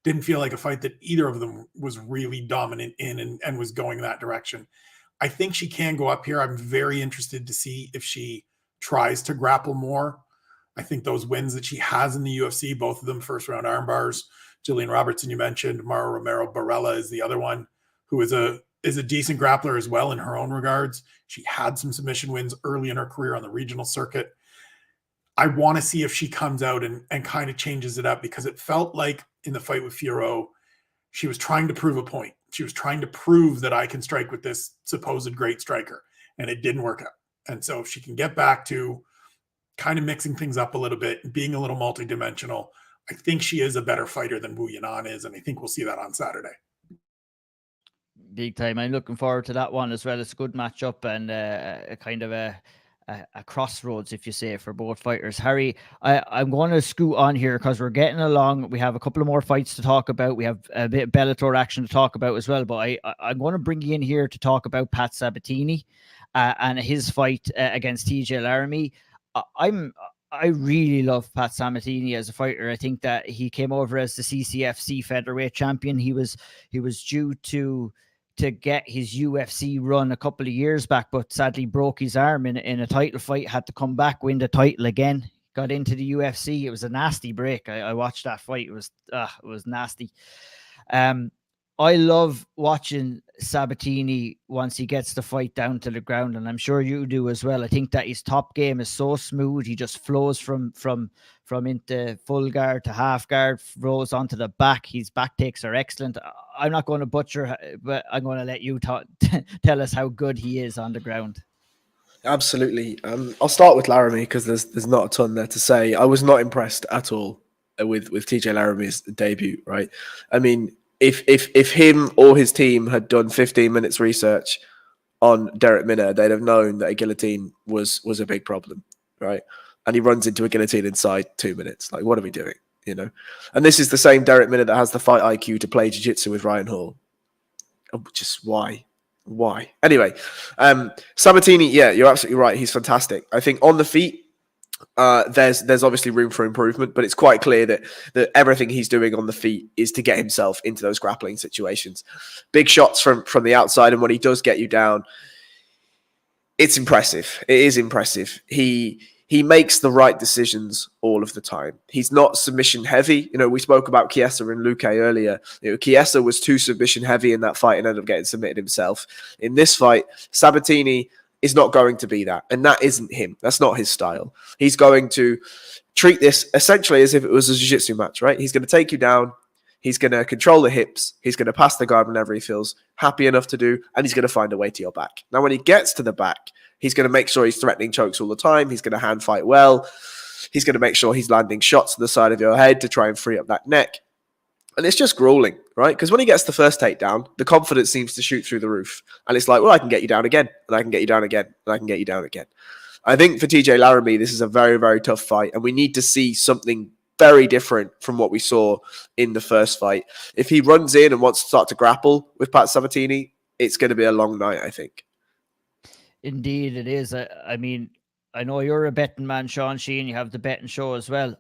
didn't feel like a fight that either of them was really dominant in and was going that direction. I think she can go up here. I'm very interested to see if she tries to grapple more. I think those wins that she has in the UFC, both of them first round arm bars. Gillian Robertson, you mentioned. Mara Romero Barella is the other one, who is a decent grappler as well in her own regards. She had some submission wins early in her career on the regional circuit. I want to see if she comes out and kind of changes it up, because it felt like in the fight with Fiorot, she was trying to prove a point. She was trying to prove that I can strike with this supposed great striker, and it didn't work out. And so if she can get back to kind of mixing things up a little bit and being a little multidimensional, I think she is a better fighter than Wu Yanan is, and I think we'll see that on Saturday. Big time. I'm looking forward to that one as well. It's a good matchup and a kind of a crossroads, if you say, for both fighters. Harry, I'm going to scoot on here because we're getting along. We have a couple of more fights to talk about. We have a bit of Bellator action to talk about as well. But I'm going to bring you in here to talk about Pat Sabatini and his fight against TJ Laramie. I really love Pat Sabatini as a fighter. I think that he came over as the CCFC featherweight champion. He was due to get his UFC run a couple of years back, but sadly broke his arm in a title fight, had to come back, win the title again, got into the UFC. It was a nasty break. I watched that fight. It was nasty. I love watching Sabatini once he gets the fight down to the ground, and I'm sure you do as well. I think that his top game is so smooth. He just flows from into full guard to half guard, flows onto the back. His back takes are excellent. I'm not going to butcher, but I'm going to let you tell us how good he is on the ground. Absolutely. I'll start with Laramie because there's not a ton there to say. I was not impressed at all with TJ Laramie's debut, right? I mean, if him or his team had done 15 minutes research on Derek Minner, they'd have known that a guillotine was a big problem, right? And he runs into a guillotine inside 2 minutes. Like, what are we doing? You know? And this is the same Derek Minner that has the fight IQ to play jiu-jitsu with Ryan Hall. Oh, just why? Why? Anyway, Sabatini, yeah, you're absolutely right. He's fantastic. I think on the feet, there's obviously room for improvement, but it's quite clear that everything he's doing on the feet is to get himself into those grappling situations. Big shots from the outside, and when he does get you down, it's impressive. It is impressive. He makes the right decisions all of the time. He's not submission heavy. You know, we spoke about Chiesa and Luque earlier. You know, Chiesa was too submission heavy in that fight and ended up getting submitted himself. In this fight, Sabatini is not going to be that. And that isn't him. That's not his style. He's going to treat this essentially as if it was a jiu-jitsu match, right? He's going to take you down. He's going to control the hips. He's going to pass the guard whenever he feels happy enough to do. And he's going to find a way to your back. Now, when he gets to the back, he's going to make sure he's threatening chokes all the time. He's going to hand fight well. He's going to make sure he's landing shots to the side of your head to try and free up that neck. And it's just grueling, right? Because when he gets the first takedown, the confidence seems to shoot through the roof. And it's like, well, I can get you down again. And I can get you down again. And I can get you down again. I think for TJ Laramie, this is a very, very tough fight. And we need to see something very different from what we saw in the first fight. If he runs in and wants to start to grapple with Pat Sabatini, it's going to be a long night, I think. Indeed, it is. I mean, I know you're a betting man, Sean Sheehan. You have the betting show as well.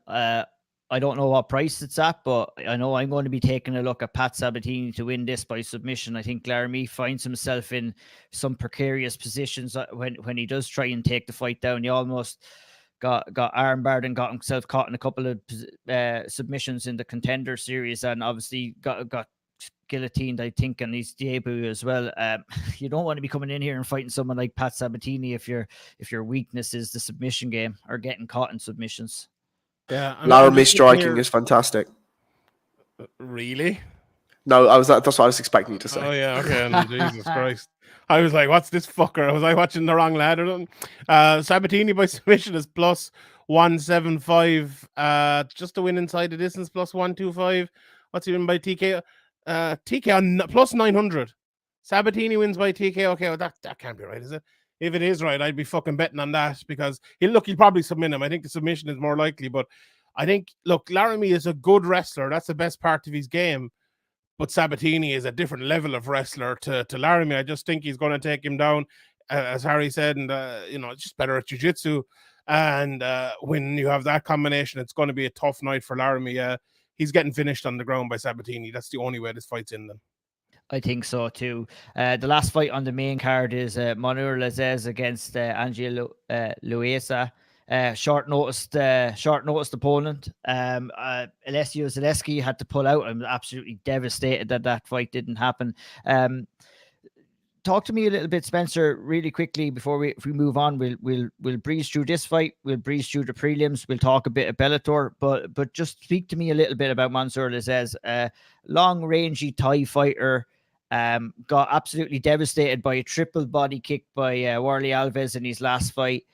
I don't know what price it's at, but I know I'm going to be taking a look at Pat Sabatini to win this by submission. I think Laramie finds himself in some precarious positions when he does try and take the fight down. He almost got armbarred and got himself caught in a couple of submissions in the Contender Series, and obviously got guillotined, I think, on his debut as well. You don't want to be coming in here and fighting someone like Pat Sabatini if your weakness is the submission game or getting caught in submissions. Yeah, Laramie striking is fantastic. Really? No, that's what I was expecting you to say. Oh yeah, okay. Jesus Christ. I was like, what's this fucker? Was I watching the wrong lad or something? Sabatini by submission is plus 175. Just to win inside the distance, plus 125. What's he win by TKO? TKO on plus 900. Sabatini wins by TKO. Okay, well, that can't be right, is it? If it is right, I'd be fucking betting on that because he'll probably submit him. I think the submission is more likely, but I think, look, Laramie is a good wrestler. That's the best part of his game. But Sabatini is a different level of wrestler to Laramie. I just think he's going to take him down, as Harry said, and, it's just better at jiu-jitsu. And when you have that combination, it's going to be a tough night for Laramie. He's getting finished on the ground by Sabatini. That's the only way this fight's in them. I think so too. The last fight on the main card is Manuel Lazez against Angelo Luesa. Short noticed opponent. Alessio Zaleski had to pull out. I'm absolutely devastated that fight didn't happen. Talk to me a little bit, Spencer, really quickly before if we move on. We'll breeze through this fight. We'll breeze through the prelims. We'll talk a bit of Bellator, but just speak to me a little bit about Mansour Lazez, long rangy Thai fighter. Got absolutely devastated by a triple body kick by Warley Alves in his last fight,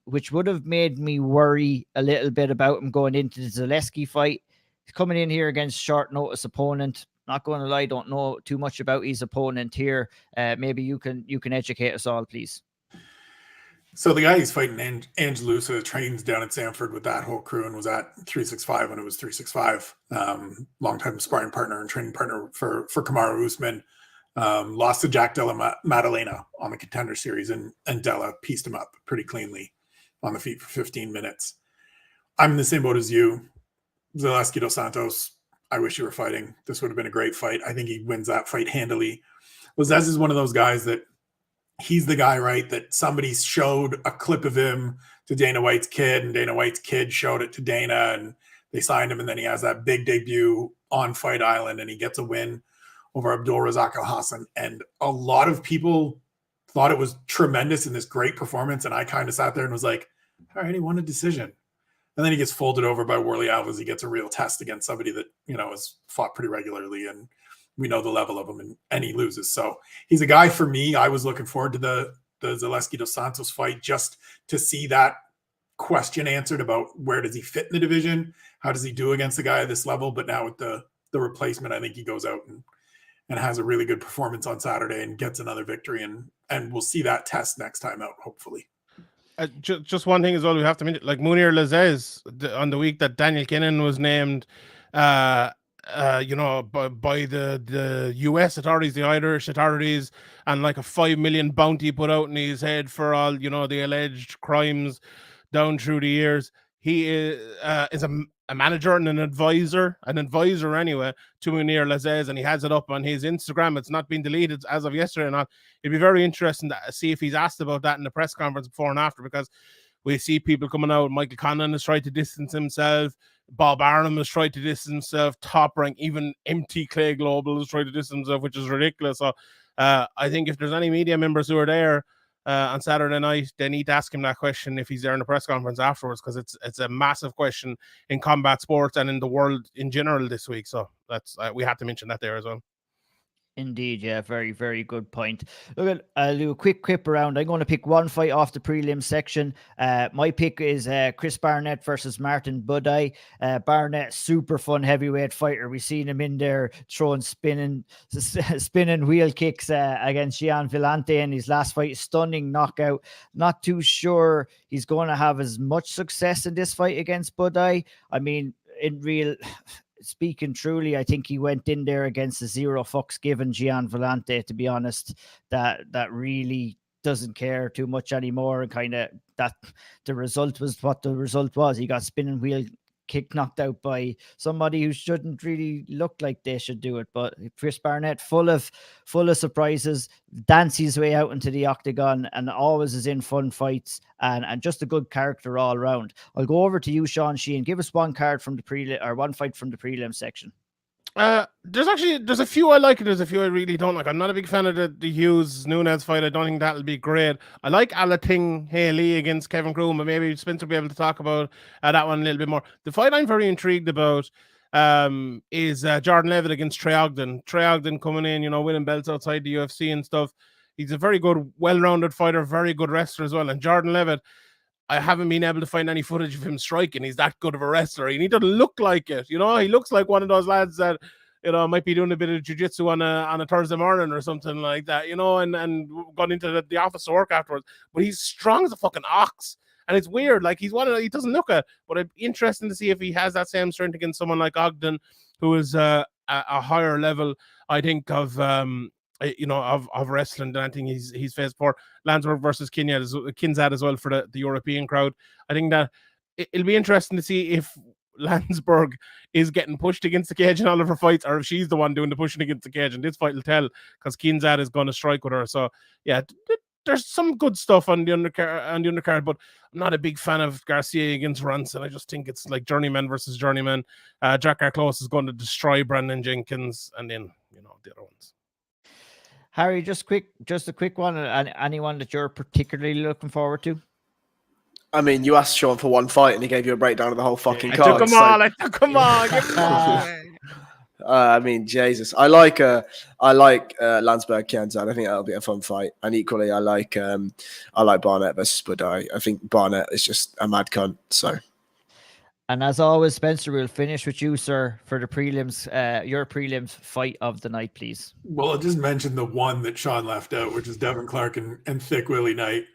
which would have made me worry a little bit about him going into the Zaleski fight. He's coming in here against short notice opponent. Not going to lie, don't know too much about his opponent here. Maybe you can educate us all, please. So the guy he's fighting, Anglicus, trains down at Sanford with that whole crew and was at 365 when it was 365. Longtime sparring partner and training partner for Kamaru Usman. Lost to Jack Della Maddalena on the Contender Series, and Della pieced him up pretty cleanly on the feet for 15 minutes. I'm in the same boat as you. Zaleski dos Santos, I wish you were fighting. This would have been a great fight. I think he wins that fight handily. Lazez is one of those guys that he's the guy, right, that somebody showed a clip of him to Dana White's kid, and Dana White's kid showed it to Dana, and they signed him, and then he has that big debut on Fight Island, and he gets a win over Abdul Razak Al Hassan. And a lot of people thought it was tremendous in this great performance, and I kind of sat there and was like, all right, he won a decision. And then he gets folded over by Warley Alves. He gets a real test against somebody that, has fought pretty regularly, and we know the level of him, and he loses. So he's a guy for me. I was looking forward to the Zaleski dos Santos fight just to see that question answered about where does he fit in the division? How does he do against a guy at this level? But now with the replacement, I think he goes out and has a really good performance on Saturday and gets another victory. And we'll see that test next time out, hopefully. Just one thing as well, we have to mention, like Munir Lazez on the week that Daniel Kinnan was named, by the US authorities, the Irish authorities, and like a 5 million bounty put out in his head for all, the alleged crimes down through the years. He is a manager and an advisor anyway to Munir Lazez, and he has it up on his Instagram. It's not been deleted as of yesterday or not. It'd be very interesting to see if he's asked about that in the press conference before and after, because we see people coming out. Michael Conlan has tried to distance himself. Bob Arnhem has tried to distance himself. Top Rank, even MT Clay Global has tried to distance himself, which is ridiculous. So I think if there's any media members who are there on Saturday night, they need to ask him that question if he's there in the press conference afterwards, because it's a massive question in combat sports and in the world in general this week. So that's we have to mention that there as well. Indeed, yeah, very, very good point. Look, I'll do a quick quip around. I'm going to pick one fight off the prelim section. My pick is Chris Barnett versus Martin Budai. Barnett, super fun heavyweight fighter. We've seen him in there throwing spinning wheel kicks against Gian Villante in his last fight. Stunning knockout. Not too sure he's going to have as much success in this fight against Budai. I mean, speaking truly, I think he went in there against the zero fucks given Gian Villante, to be honest, that really doesn't care too much anymore, and kind of that the result was what the result was. He got spinning wheel kick knocked out by somebody who shouldn't really look like they should do it. But Chris Barnett, full of surprises, dances his way out into the octagon, and always is in fun fights, and just a good character all around. I'll go over to you, Sean Sheehan. Give us one card from the prelim, or one fight from the prelim section. There's a few I like and there's a few I really don't like. I'm not a big fan of the Hughes Nunes fight. I don't think that'll be great. I like Alating Haley against Kevin Kroom, but maybe Spencer will be able to talk about that one a little bit more. The fight I'm very intrigued about is Jordan Levitt against Trey Ogden. Trey Ogden coming in, winning belts outside the UFC and stuff. He's a very good, well-rounded fighter, very good wrestler as well. And Jordan Levitt, I haven't been able to find any footage of him striking. He's that good of a wrestler. And he doesn't look like it. He looks like one of those lads that, might be doing a bit of jiu-jitsu on a Thursday morning or something like that, and gone into the office to work afterwards. But he's strong as a fucking ox. And it's weird. Like, he doesn't look it. But it'd be interesting to see if he has that same strength against someone like Ogden, who is a higher level, I think, of wrestling than I think he's faced for. Landsberg versus Kinzad as well for the European crowd. I think that it'll be interesting to see if Landsberg is getting pushed against the cage in all of her fights, or if she's the one doing the pushing against the cage. And this fight will tell, because Kinzad is going to strike with her. So yeah, there's some good stuff on the undercard, but I'm not a big fan of Garcia against Ronson. I just think it's like journeyman versus journeyman. Jack Close is going to destroy Brandon Jenkins, and then the other ones. Harry, just a quick one. Anyone that you're particularly looking forward to? I mean, you asked Sean for one fight, and he gave you a breakdown of the whole fucking card. I took them all. Give them all. I mean, Jesus. I like Landsberg Kianzad. I think that'll be a fun fight. And equally, I like Barnett versus Budai. I think Barnett is just a mad cunt. So. And as always, Spencer, we'll finish with you, sir, for the prelims. Your prelims fight of the night, please. Well, I'll just mention the one that Sean left out, which is Devin Clark and Thick Willie Knight.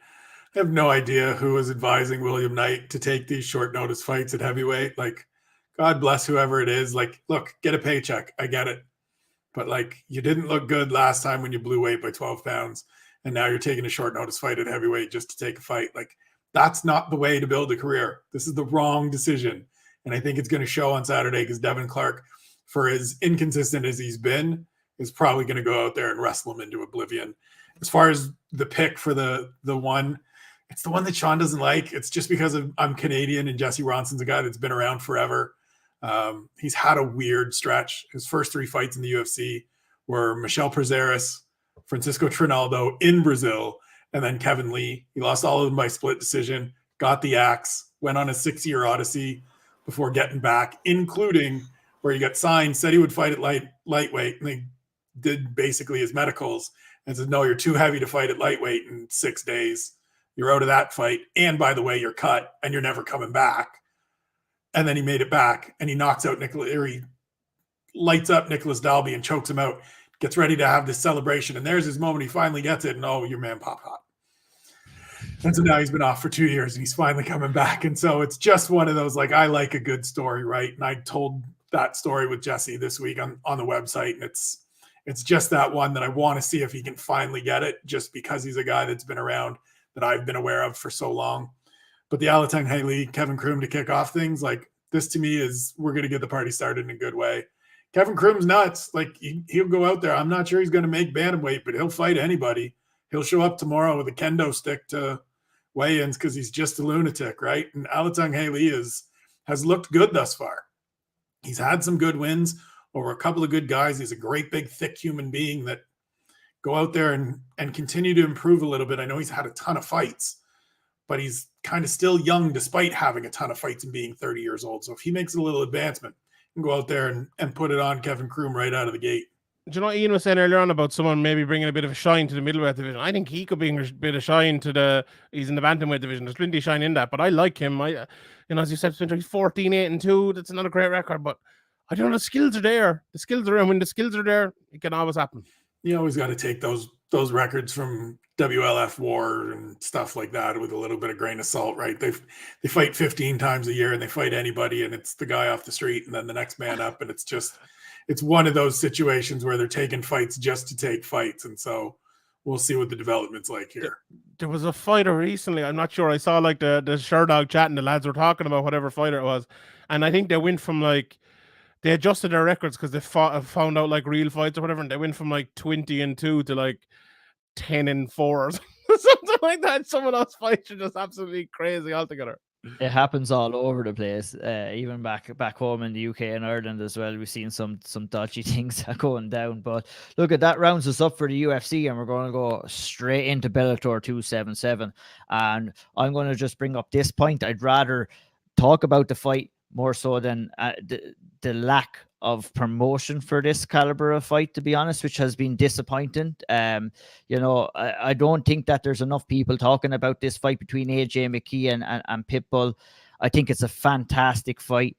I have no idea who was advising William Knight to take these short notice fights at heavyweight. Like, God bless whoever it is. Like, look, get a paycheck. I get it. But like, you didn't look good last time when you blew weight by 12 pounds. And now you're taking a short notice fight at heavyweight just to take a fight. Like, that's not the way to build a career. This is the wrong decision. And I think it's going to show on Saturday, because Devin Clark, for as inconsistent as he's been, is probably going to go out there and wrestle him into oblivion. As far as the pick for the one, it's the one that Sean doesn't like. It's just because I'm Canadian and Jesse Ronson's a guy that's been around forever. He's had a weird stretch. His first 3 fights in the UFC were Michel Prazeres, Francisco Trinaldo in Brazil, and then Kevin Lee. He lost all of them by split decision, got the axe, went on a 6-year odyssey before getting back, including where he got signed, said he would fight at lightweight, and they did basically his medicals and said, no, you're too heavy to fight at lightweight in 6 days. You're out of that fight. And by the way, you're cut and you're never coming back. And then he made it back, and he knocks out he lights up Nicholas Dalby and chokes him out, gets ready to have this celebration. And there's his moment. He finally gets it. And your man popped hot. And so now he's been off for 2 years and he's finally coming back. And so it's just one of those, like, I like a good story, right? And I told that story with Jesse this week on the website. And it's just that one that I want to see if he can finally get it, just because he's a guy that's been around, that I've been aware of for so long. But the Alateng Haley, Kevin Kroom to kick off things, like, this to me is, we're going to get the party started in a good way. Kevin Kroom's nuts. Like, he'll go out there. I'm not sure he's going to make bantamweight, but he'll fight anybody. He'll show up tomorrow with a kendo stick to weigh-ins because he's just a lunatic, right? And Alateng Haley has looked good thus far. He's had some good wins over a couple of good guys. He's a great, big, thick human being that go out there and continue to improve a little bit. I know he's had a ton of fights, but he's kind of still young despite having a ton of fights and being 30 years old. So if he makes a little advancement, he can go out there and put it on Kevin Kroom right out of the gate. Do you know what Ian was saying earlier on about someone maybe bringing a bit of a shine to the middleweight division? I think he could bring a bit of shine he's in the bantamweight division. There's plenty of shine in that, but I like him. As you said, he's 14-8-2. That's another great record, but I don't know, the skills are there. The skills are there. And when the skills are there, it can always happen. You always got to take those records from WLF War and stuff like that with a little bit of grain of salt, right? They fight 15 times a year and they fight anybody, and it's the guy off the street and then the next man up, and it's one of those situations where they're taking fights just to take fights. And so we'll see what the development's like here. There was a fighter recently. I'm not sure. I saw like the Sherdog chat and the lads were talking about whatever fighter it was, and I think they went from like they adjusted their records because they found out like real fights or whatever, and they went from like 20-2 to like 10-4 or something like that. Some of those fights are just absolutely crazy altogether. It happens all over the place, even back home in the UK and Ireland as well. We've seen some dodgy things going down. But look, at that rounds us up for the UFC, and we're going to go straight into Bellator 277. And I'm going to just bring up this point. I'd rather talk about the fight more so than the lack of promotion for this caliber of fight, to be honest, which has been disappointing. You know, I don't think that there's enough people talking about this fight between AJ McKee and Pitbull. I think it's a fantastic fight.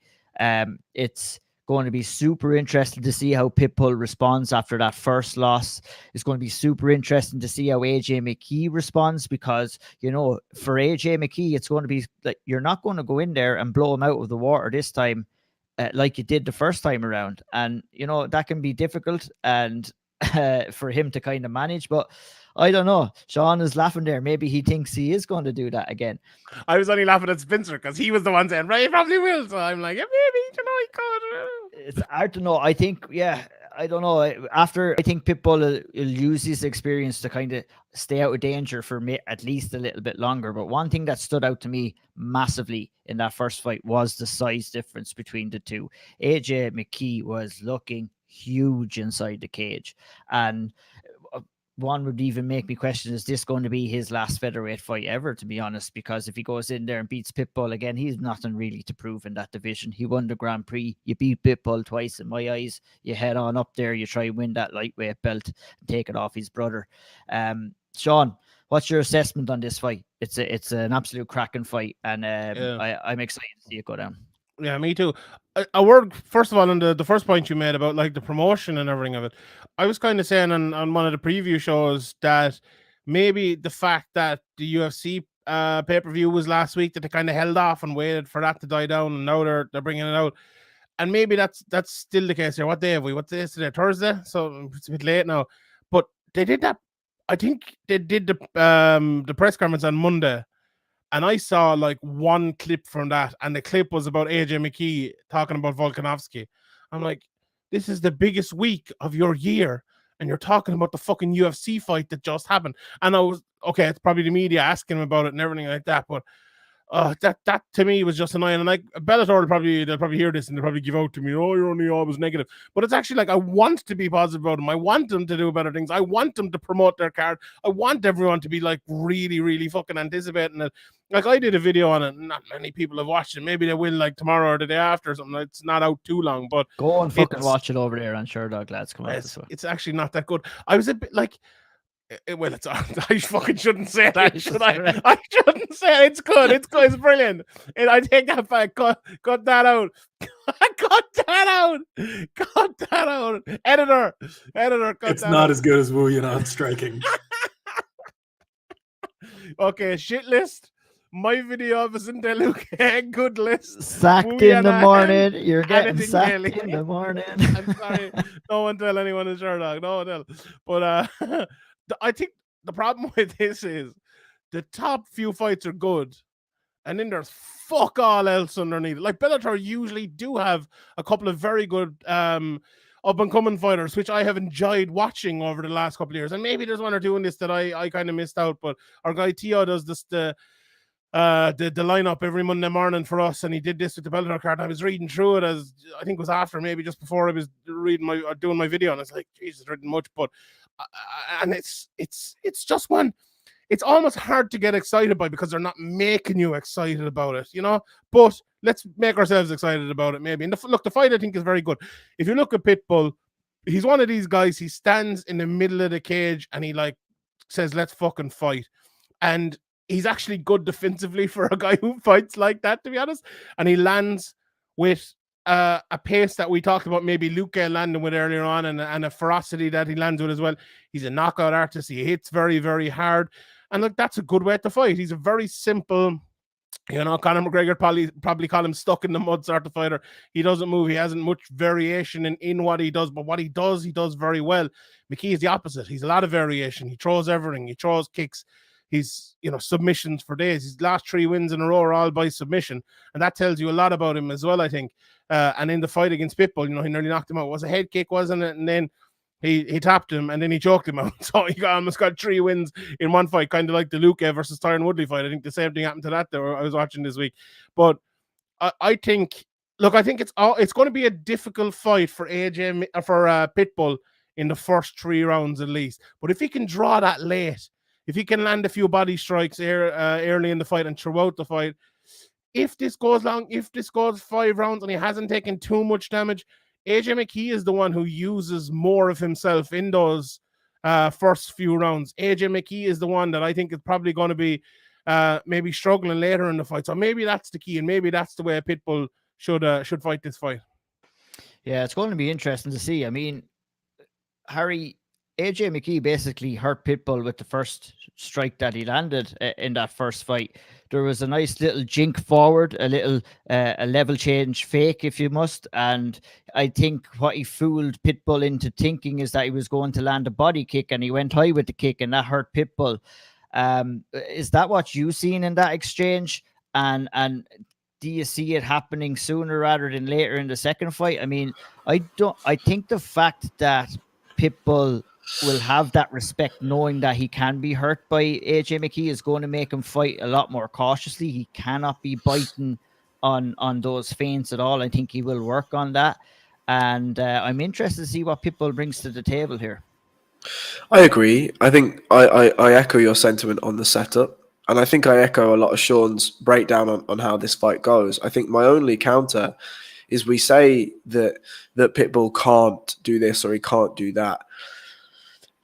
It's going to be super interesting to see how Pitbull responds after that first loss. It's going to be super interesting to see how AJ McKee responds, because, you know, for AJ McKee, it's going to be like, you're not going to go in there and blow him out of the water this time like you did the first time around. And, you know, that can be difficult and for him to kind of manage. But I don't know. Sean is laughing there. Maybe he thinks he is going to do that again. I was only laughing at Spencer because he was the one saying, right, he probably will. So I'm like, yeah, maybe, you know, he could. It's hard to know. I think, yeah, I don't know. After, I think Pitbull will use his experience to kind of stay out of danger for me at least a little bit longer. But one thing that stood out to me massively in that first fight was the size difference between the two. AJ McKee was looking huge inside the cage, and one would even make me question, is this going to be his last featherweight fight ever, to be honest? Because if he goes in there and beats Pitbull again, he's nothing really to prove in that division. He won the Grand Prix. You beat Pitbull twice in my eyes. You head on up there, you try and win that lightweight belt and take it off his brother. Sean, what's your assessment on this fight? It's an absolute cracking fight, and I'm excited to see it go down. Yeah, me too. A word, first of all, on the first point you made about like the promotion and everything of it. I was kind of saying on one of the preview shows that maybe the fact that the UFC pay-per-view was last week, that they kind of held off and waited for that to die down, and now they're bringing it out. And maybe that's still the case here. What day have we? What's this today? Thursday? So it's a bit late now. But they did that. I think they did the press conference on Monday. And I saw like one clip from that, and the clip was about AJ McKee talking about Volkanovski. I'm like, this is the biggest week of your year, and you're talking about the fucking UFC fight that just happened. And I was, okay, it's probably the media asking him about it and everything like that, but that to me was just annoying. And like Bellator they'll probably hear this and they'll probably give out to me, oh, you're only always negative. But it's actually like, I want to be positive about them. I want them to do better things. I want them to promote their card. I want everyone to be like really, really fucking anticipating it. Like, I did a video on it, not many people have watched it. Maybe they will like tomorrow or the day after or something. It's not out too long, but go and fucking watch it over there on Sherdog, lads. Come on, it's actually not that good. I was a bit like, well, it's I fucking shouldn't say that, should I? I shouldn't say it. It's good. It's good. It's brilliant. And I take that back. Cut that out. Cut that out. Cut that out. Editor. Cut it's that not out. As good as Wu Yanan striking. Okay, shit list. My video of Vicente Luque, good list. Sacked in the morning. You're getting sacked in the morning. I'm sorry. No one tell anyone in Sherdog. No one tell. But I think the problem with this is the top few fights are good, and then there's fuck all else underneath. Like, Bellator usually do have a couple of very good up-and-coming fighters, which I have enjoyed watching over the last couple of years. And maybe there's one or two in this that I kind of missed out, but our guy Tio does this the lineup every Monday morning for us, and he did this with the Bellator card. I was reading through it, as I think it was after, maybe just before I was doing my video, and it's like, Jesus, it's written much, but and it's just one. It's almost hard to get excited by because they're not making you excited about it, you know. But let's make ourselves excited about it, maybe. And the fight I think is very good. If you look at Pitbull, he's one of these guys. He stands in the middle of the cage and he like says, "Let's fucking fight," and he's actually good defensively for a guy who fights like that, to be honest. And he lands with a pace that we talked about, maybe Luque landing with earlier on, and a ferocity that he lands with as well. He's a knockout artist. He hits very, very hard. And look, that's a good way to fight. He's a very simple You know, Conor McGregor probably call him stuck in the mud sort of fighter. He doesn't move. He hasn't much variation in what he does, but what he does very well. McKee is the opposite. He's a lot of variation. He throws everything. He throws kicks. He's, you know, submissions for days. His last 3 wins in a row are all by submission. And that tells you a lot about him as well, I think. And in the fight against Pitbull, you know, he nearly knocked him out. It was a head kick, wasn't it? And then he tapped him and then he choked him out. So he almost got 3 wins in one fight, kind of like the Luque versus Tyron Woodley fight. I think the same thing happened to that I was watching this week. But I think it's going to be a difficult fight for Pitbull in the first 3 rounds at least. But if he can draw that late, if he can land a few body strikes early in the fight and throughout the fight, if this goes 5 rounds and he hasn't taken too much damage, AJ McKee is the one who uses more of himself in those first few rounds. AJ McKee is the one that I think is probably going to be maybe struggling later in the fight. So maybe that's the key, and maybe that's the way Pitbull should fight this fight. Yeah, it's going to be interesting to see. I mean, Harry, AJ McKee basically hurt Pitbull with the first strike that he landed in that first fight. There was a nice little jink forward, a level change fake, if you must. And I think what he fooled Pitbull into thinking is that he was going to land a body kick, and he went high with the kick, and that hurt Pitbull. Is that what you've seen in that exchange? And do you see it happening sooner rather than later in the second fight? I mean, I think the fact that Pitbull will have that respect knowing that he can be hurt by AJ McKee is going to make him fight a lot more cautiously. He cannot be biting on those feints at all. I think he will work on that. And I'm interested to see what Pitbull brings to the table here. I agree. I think I echo your sentiment on the setup. And I think I echo a lot of Sean's breakdown on how this fight goes. I think my only counter is we say that Pitbull can't do this or he can't do that.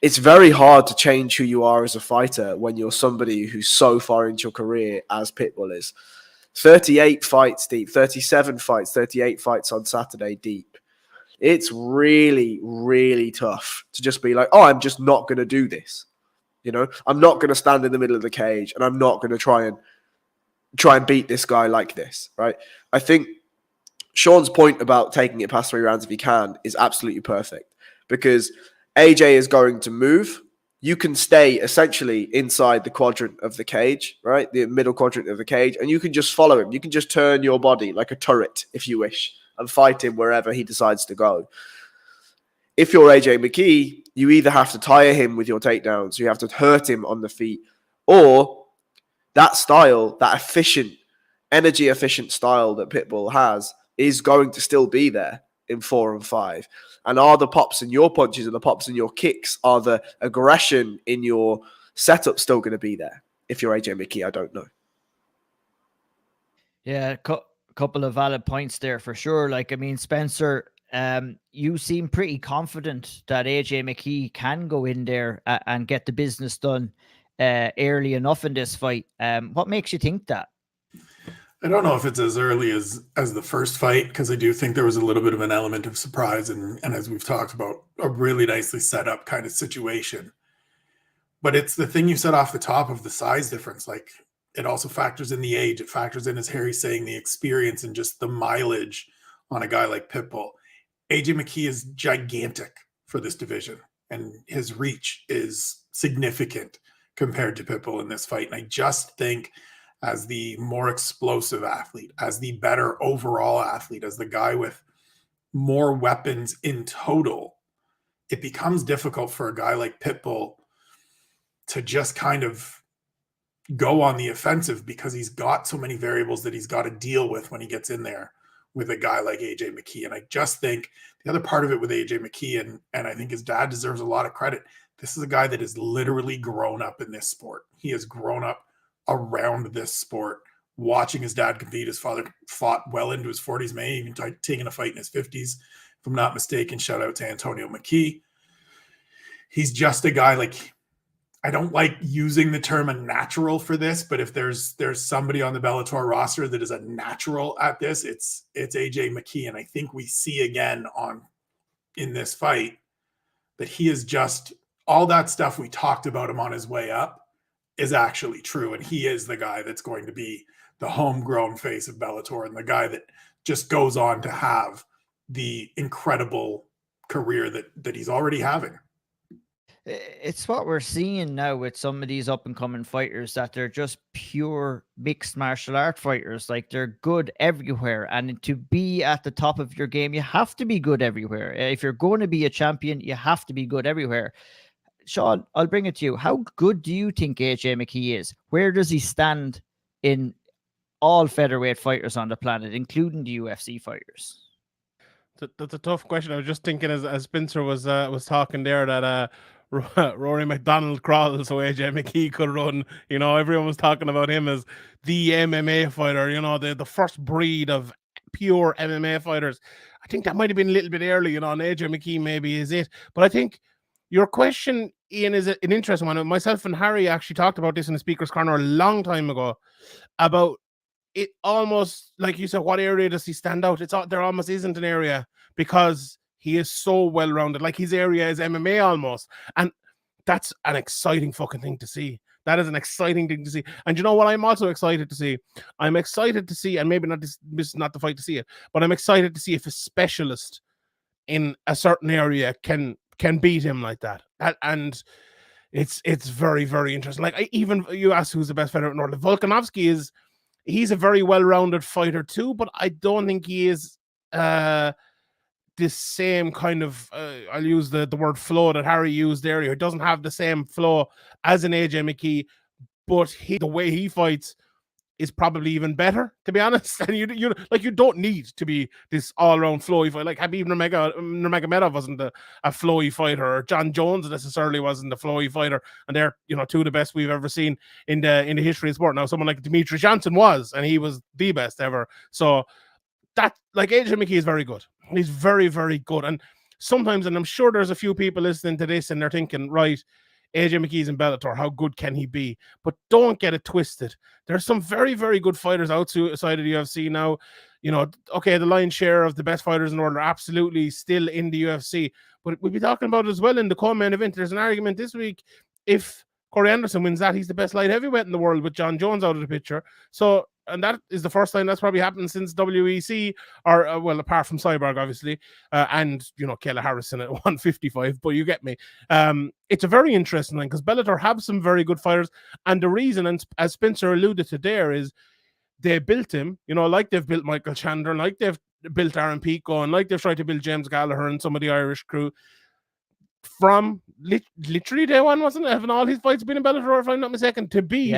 It's very hard to change who you are as a fighter when you're somebody who's so far into your career as Pitbull is. 38 fights deep, 37 fights, 38 fights on Saturday deep. It's really, really tough to just be like, oh, I'm just not going to do this. You know, I'm not going to stand in the middle of the cage and I'm not going to try and beat this guy like this, right? I think Sean's point about taking it past 3 rounds if he can is absolutely perfect, because AJ is going to move. You can stay essentially inside the quadrant of the cage, right? The middle quadrant of the cage, and you can just follow him. You can just turn your body like a turret, if you wish, and fight him wherever he decides to go. If you're AJ McKee, you either have to tire him with your takedowns, you have to hurt him on the feet, or that style, that efficient, energy-efficient style that Pitbull has is going to still be there in 4 and 5. And are the pops in your punches and the pops in your kicks, are the aggression in your setup still going to be there? If you're AJ McKee, I don't know. Yeah, couple of valid points there for sure. Like, I mean, Spencer, you seem pretty confident that AJ McKee can go in there and get the business done early enough in this fight. What makes you think that? I don't know if it's as early as the first fight, because I do think there was a little bit of an element of surprise and as we've talked about, a really nicely set up kind of situation. But it's the thing you said off the top of the size difference. Like, it also factors in the age. It factors in, as Harry's saying, the experience and just the mileage on a guy like Pitbull. AJ McKee is gigantic for this division, and his reach is significant compared to Pitbull in this fight. And I just think, as the more explosive athlete, as the better overall athlete, as the guy with more weapons in total, it becomes difficult for a guy like Pitbull to just kind of go on the offensive, because he's got so many variables that he's got to deal with when he gets in there with a guy like AJ McKee. And I just think the other part of it with AJ McKee, and I think his dad deserves a lot of credit, this is a guy that has literally grown up in this sport. He has grown up around this sport, watching his dad compete. His father fought well into his 40s, may even taken a fight in his 50s, if I'm not mistaken. Shout out to Antonio McKee. He's just a guy, like, I don't like using the term a natural for this, but if there's somebody on the Bellator roster that is a natural at this, it's AJ McKee. And I think we see again in this fight that he is just all that stuff we talked about him on his way up. is actually true, and he is the guy that's going to be the homegrown face of Bellator and the guy that just goes on to have the incredible career that he's already having. It's what we're seeing now with some of these up and coming fighters, that they're just pure mixed martial art fighters. Like, they're good everywhere. And to be at the top of your game, you have to be good everywhere. If you're going to be a champion, you have to be good everywhere. Sean, I'll bring it to you. How good do you think AJ McKee is? Where does he stand in all featherweight fighters on the planet, including the UFC fighters? That's a tough question. I was just thinking as Spencer was talking there that Rory McDonald crawled so AJ McKee could run. You know, everyone was talking about him as the MMA fighter, you know, the first breed of pure MMA fighters. I think that might have been a little bit early, you know, and AJ McKee maybe is it. But I think your question, Ian, is an interesting one. Myself and Harry actually talked about this in the Speaker's Corner a long time ago, about it almost, like you said, what area does he stand out? There almost isn't an area, because he is so well-rounded. Like, his area is MMA almost. And that's an exciting fucking thing to see. That is an exciting thing to see. And you know what I'm also excited to see? I'm excited to see, and maybe not this is not the fight to see it, but I'm excited to see if a specialist in a certain area can beat him like that. And it's very, very interesting. Like, even you asked who's the best fighter in Nordic. Volkanovski he's a very well-rounded fighter too, but I don't think he is this same kind of I'll use the word flow that Harry used earlier. He doesn't have the same flow as an AJ McKee, but the way he fights is probably even better, to be honest. And you don't need to be this all-around flowy fighter. Like, Habib Nurmagomedov wasn't a flowy fighter, or John Jones necessarily wasn't a flowy fighter, and they're, you know, two of the best we've ever seen in the history of sport. Now, someone like Dimitri Johnson was, and he was the best ever. So that, like, AJ McKee is very good. He's very, very good. And sometimes, and I'm sure there's a few people listening to this and they're thinking, right, AJ McKee's in Bellator, how good can he be? But don't get it twisted. There's some very, very good fighters outside of the UFC now. You know, okay, the lion's share of the best fighters in the world are absolutely still in the UFC. But we'll be talking about it as well in the co-main event. There's an argument this week, if Corey Anderson wins that, he's the best light heavyweight in the world with John Jones out of the picture. So, and that is the first time that's probably happened since WEC, or well, apart from Cyborg, obviously, and, you know, Kayla Harrison at 155. But you get me. It's a very interesting thing, because Bellator have some very good fighters, and the reason, and as Spencer alluded to there, is they built him, you know, like they've built Michael Chandler, and like they've built Aaron Pico, and like they've tried to build James Gallagher and some of the Irish crew from literally day one, wasn't it? Having all his fights been in Bellator, if I'm not mistaken, to be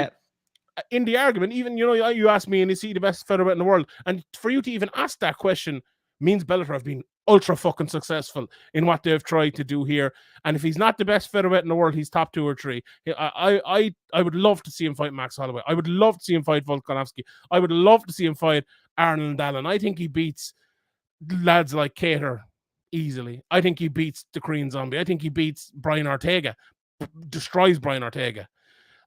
in the argument. Even, you know, you asked me, and is he the best featherweight in the world? And for you to even ask that question means Bellator have been ultra fucking successful in what they've tried to do here. And if he's not the best featherweight in the world, he's top 2 or 3. I would love to see him fight Max Holloway. I would love to see him fight Volkanovski. I would love to see him fight Arnold Allen. I think he beats lads like Cater easily. I think he beats the Korean Zombie. I think he beats Brian Ortega, destroys Brian Ortega.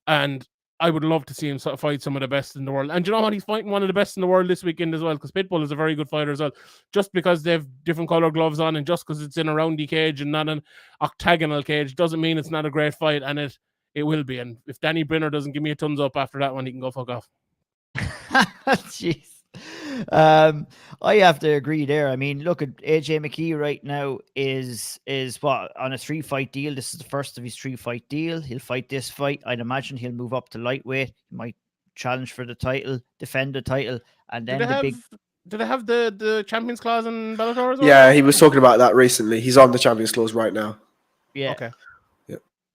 And I would love to see him fight some of the best in the world. And you know what? He's fighting one of the best in the world this weekend as well, because Pitbull is a very good fighter as well. Just because they have different color gloves on, and just because it's in a roundy cage and not an octagonal cage, doesn't mean it's not a great fight, and it will be. And if Danny Brenner doesn't give me a thumbs up after that one, he can go fuck off. Jeez. I have to agree there. I mean, look at AJ McKee right now is what, on a 3-fight deal. This is the first of his 3-fight deal. He'll fight this fight. I'd imagine he'll move up to lightweight. He might challenge for the title, defend the title, and then do they have the Champions Clause in Bellator as well? Yeah, he was talking about that recently. He's on the Champions Clause right now. Yeah. Okay.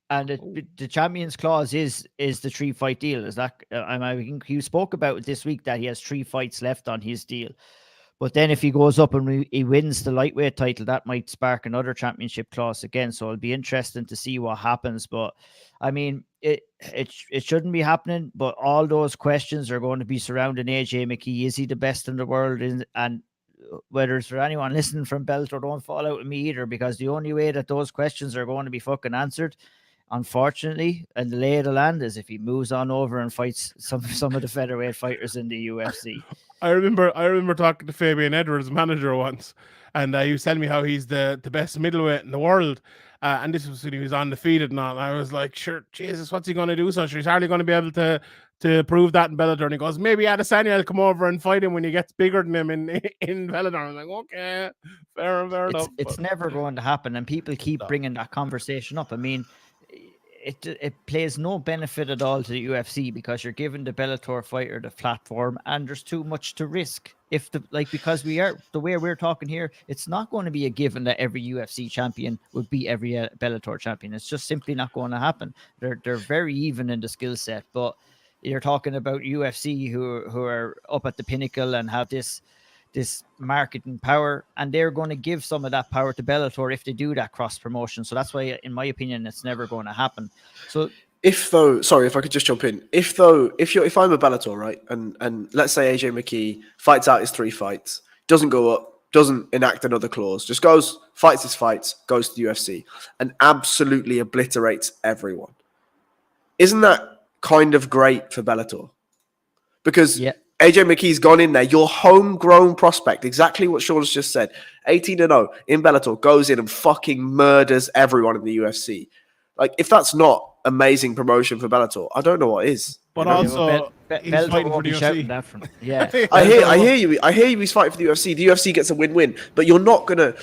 And the Champions Clause is the 3-fight deal. Is that? I think you spoke about it this week that he has 3 fights left on his deal. But then if he goes up and he wins the lightweight title, that might spark another championship clause again. So it'll be interesting to see what happens. But I mean, it shouldn't be happening. But all those questions are going to be surrounding AJ McKee. Is he the best in the world? And whether it's for anyone listening from Bellator, don't fall out with me either, because the only way that those questions are going to be fucking answered, unfortunately, and the lay of the land, is if he moves on over and fights some of the featherweight fighters in the UFC. I remember talking to Fabian Edwards' manager once, and he was telling me how he's the best middleweight in the world. and this was when he was undefeated and all. And I was like, sure, Jesus, what's he going to do? So he's hardly going to be able to prove that in Bellator. And he goes, maybe Adesanya will come over and fight him when he gets bigger than him in Bellator. I'm like, okay, fair enough. It's never going to happen, and people keep bringing that conversation up. I mean, it plays no benefit at all to the UFC because you're giving the Bellator fighter the platform, and there's too much to risk. Because we are the way we're talking here, it's not going to be a given that every UFC champion would beat every Bellator champion. It's just simply not going to happen. They're very even in the skill set, but you're talking about UFC who are up at the pinnacle and have this marketing power, and they're going to give some of that power to Bellator if they do that cross promotion. So that's why, in my opinion, it's never going to happen. So if I could just jump in. If I'm a Bellator, right, and let's say AJ McKee fights out his 3 fights, doesn't go up, doesn't enact another clause, just goes, fights his fights, goes to the UFC, and absolutely obliterates everyone. Isn't that kind of great for Bellator? Because AJ McKee's gone in there, your homegrown prospect, exactly what Sean's just said, 18-0 in Bellator, goes in and fucking murders everyone in the UFC. Like, if that's not amazing promotion for Bellator, I don't know what is. But also, he's fighting for the UFC. Yeah, I hear you. He's fighting for the UFC. The UFC gets a win-win, but you're not gonna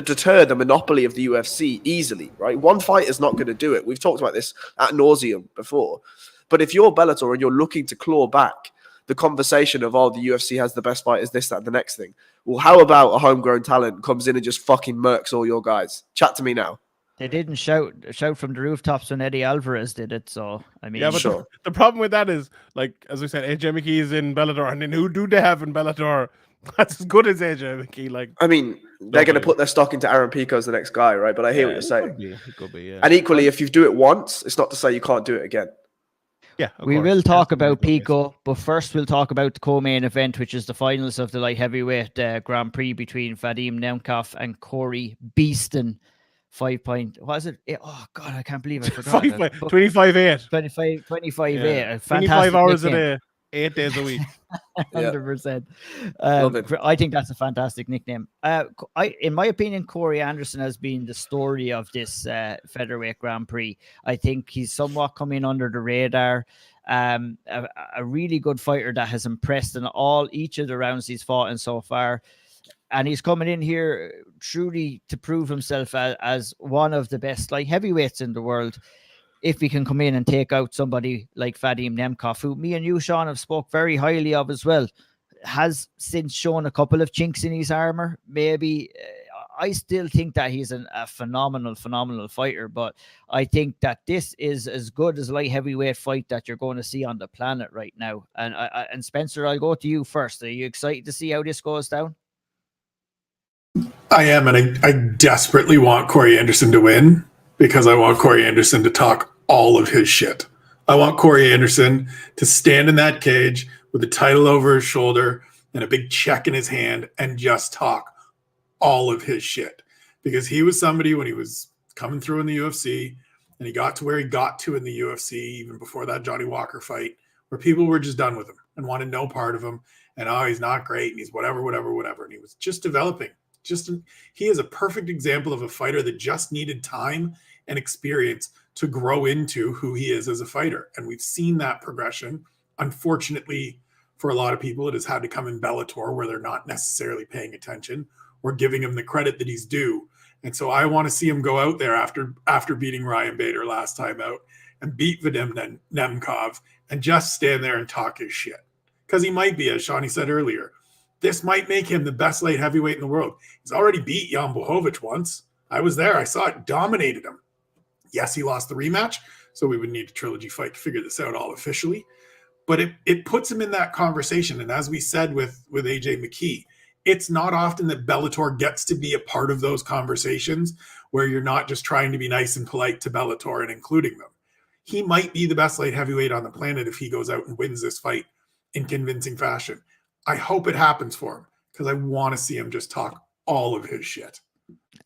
deter the monopoly of the UFC easily, right? One fight is not going to do it. We've talked about this ad nauseum before. But if you're Bellator and you're looking to claw back the conversation of, the UFC has the best fighters, this, that, and the next thing. Well, how about a homegrown talent comes in and just fucking murks all your guys? Chat to me now. They didn't shout from the rooftops when Eddie Alvarez did it. So, I mean, yeah, but sure. The problem with that is, like, as we said, AJ McKee is in Bellator, and then who do they have in Bellator that's as good as AJ McKee? Like, I mean, they're going to put their stock into Aaron Pico as the next guy, right? But I hear what you're saying. It could be, yeah. And equally, if you do it once, it's not to say you can't do it again. Yeah, we will talk about Pico, but first we'll talk about the co-main event, which is the finals of the light heavyweight Grand Prix between Farim Nemkoff and Corey Beeston. 5 point. What is it? Oh God, I can't believe I forgot. 25-8. 25-8. 25 hours a day, 8 days a week. 100%. I think that's a fantastic nickname. In my opinion, Corey Anderson has been the story of this featherweight Grand Prix. I think he's somewhat coming under the radar. A really good fighter that has impressed in each of the rounds he's fought in so far. And he's coming in here truly to prove himself as one of the best light heavyweights in the world. If he can come in and take out somebody like Farim Nemkoff, who me and you, Sean, have spoke very highly of as well, has since shown a couple of chinks in his armor. Maybe I still think that he's a phenomenal fighter, but I think that this is as good as a light heavyweight fight that you're going to see on the planet right now. And Spencer, I'll go to you first. Are you excited to see how this goes down? I am, and I desperately want Corey Anderson to win because I want Corey Anderson to talk all of his shit. I want Corey Anderson to stand in that cage with the title over his shoulder and a big check in his hand and just talk all of his shit. Because he was somebody when he was coming through in the UFC and he got to where he got to in the UFC, even before that Johnny Walker fight, where people were just done with him and wanted no part of him. And, he's not great and he's whatever. And he was just developing. He is a perfect example of a fighter that just needed time and experience to grow into who he is as a fighter. And we've seen that progression. Unfortunately, for a lot of people, it has had to come in Bellator where they're not necessarily paying attention or giving him the credit that he's due. And so I want to see him go out there after beating Ryan Bader last time out and beat Vadim Nemkov and just stand there and talk his shit. Because he might be, as Shawnee said earlier, this might make him the best light heavyweight in the world. He's already beat Jan Blachowicz once. I was there. I saw it. Dominated him. Yes, he lost the rematch, so we would need a trilogy fight to figure this out all officially. But it puts him in that conversation. And as we said with AJ McKee, it's not often that Bellator gets to be a part of those conversations where you're not just trying to be nice and polite to Bellator and including them. He might be the best light heavyweight on the planet if he goes out and wins this fight in convincing fashion. I hope it happens for him because I want to see him just talk all of his shit.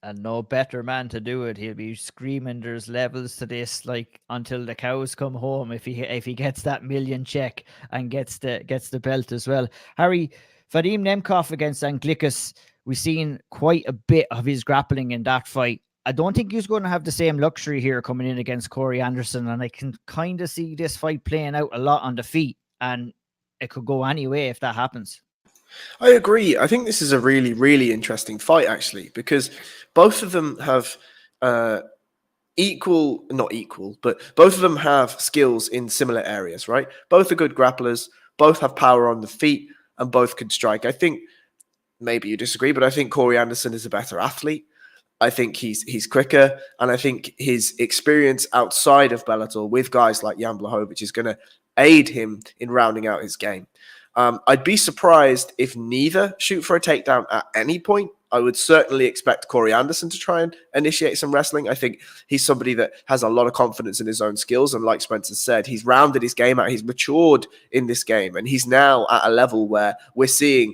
And no better man to do it. He'll be screaming there's levels to this, like until the cows come home. If he gets that million check and gets the belt as well. Harry, Farim Nemkoff against Anglicus, we've seen quite a bit of his grappling in that fight. I don't think he's going to have the same luxury here coming in against Corey Anderson, and I can kind of see this fight playing out a lot on the feet, and it could go any way if that happens. I agree. I think this is a really, really interesting fight, actually, because both of them have not equal, but both of them have skills in similar areas, right? Both are good grapplers, both have power on the feet, and both can strike. I think maybe you disagree, but I think Corey Anderson is a better athlete. I think he's quicker, and I think his experience outside of Bellator with guys like Jan Blachowicz is going to aid him in rounding out his game. I'd be surprised if neither shoot for a takedown at any point. I would certainly expect Corey Anderson to try and initiate some wrestling. I think he's somebody that has a lot of confidence in his own skills, and like Spencer said, he's rounded his game out. He's matured in this game, and he's now at a level where we're seeing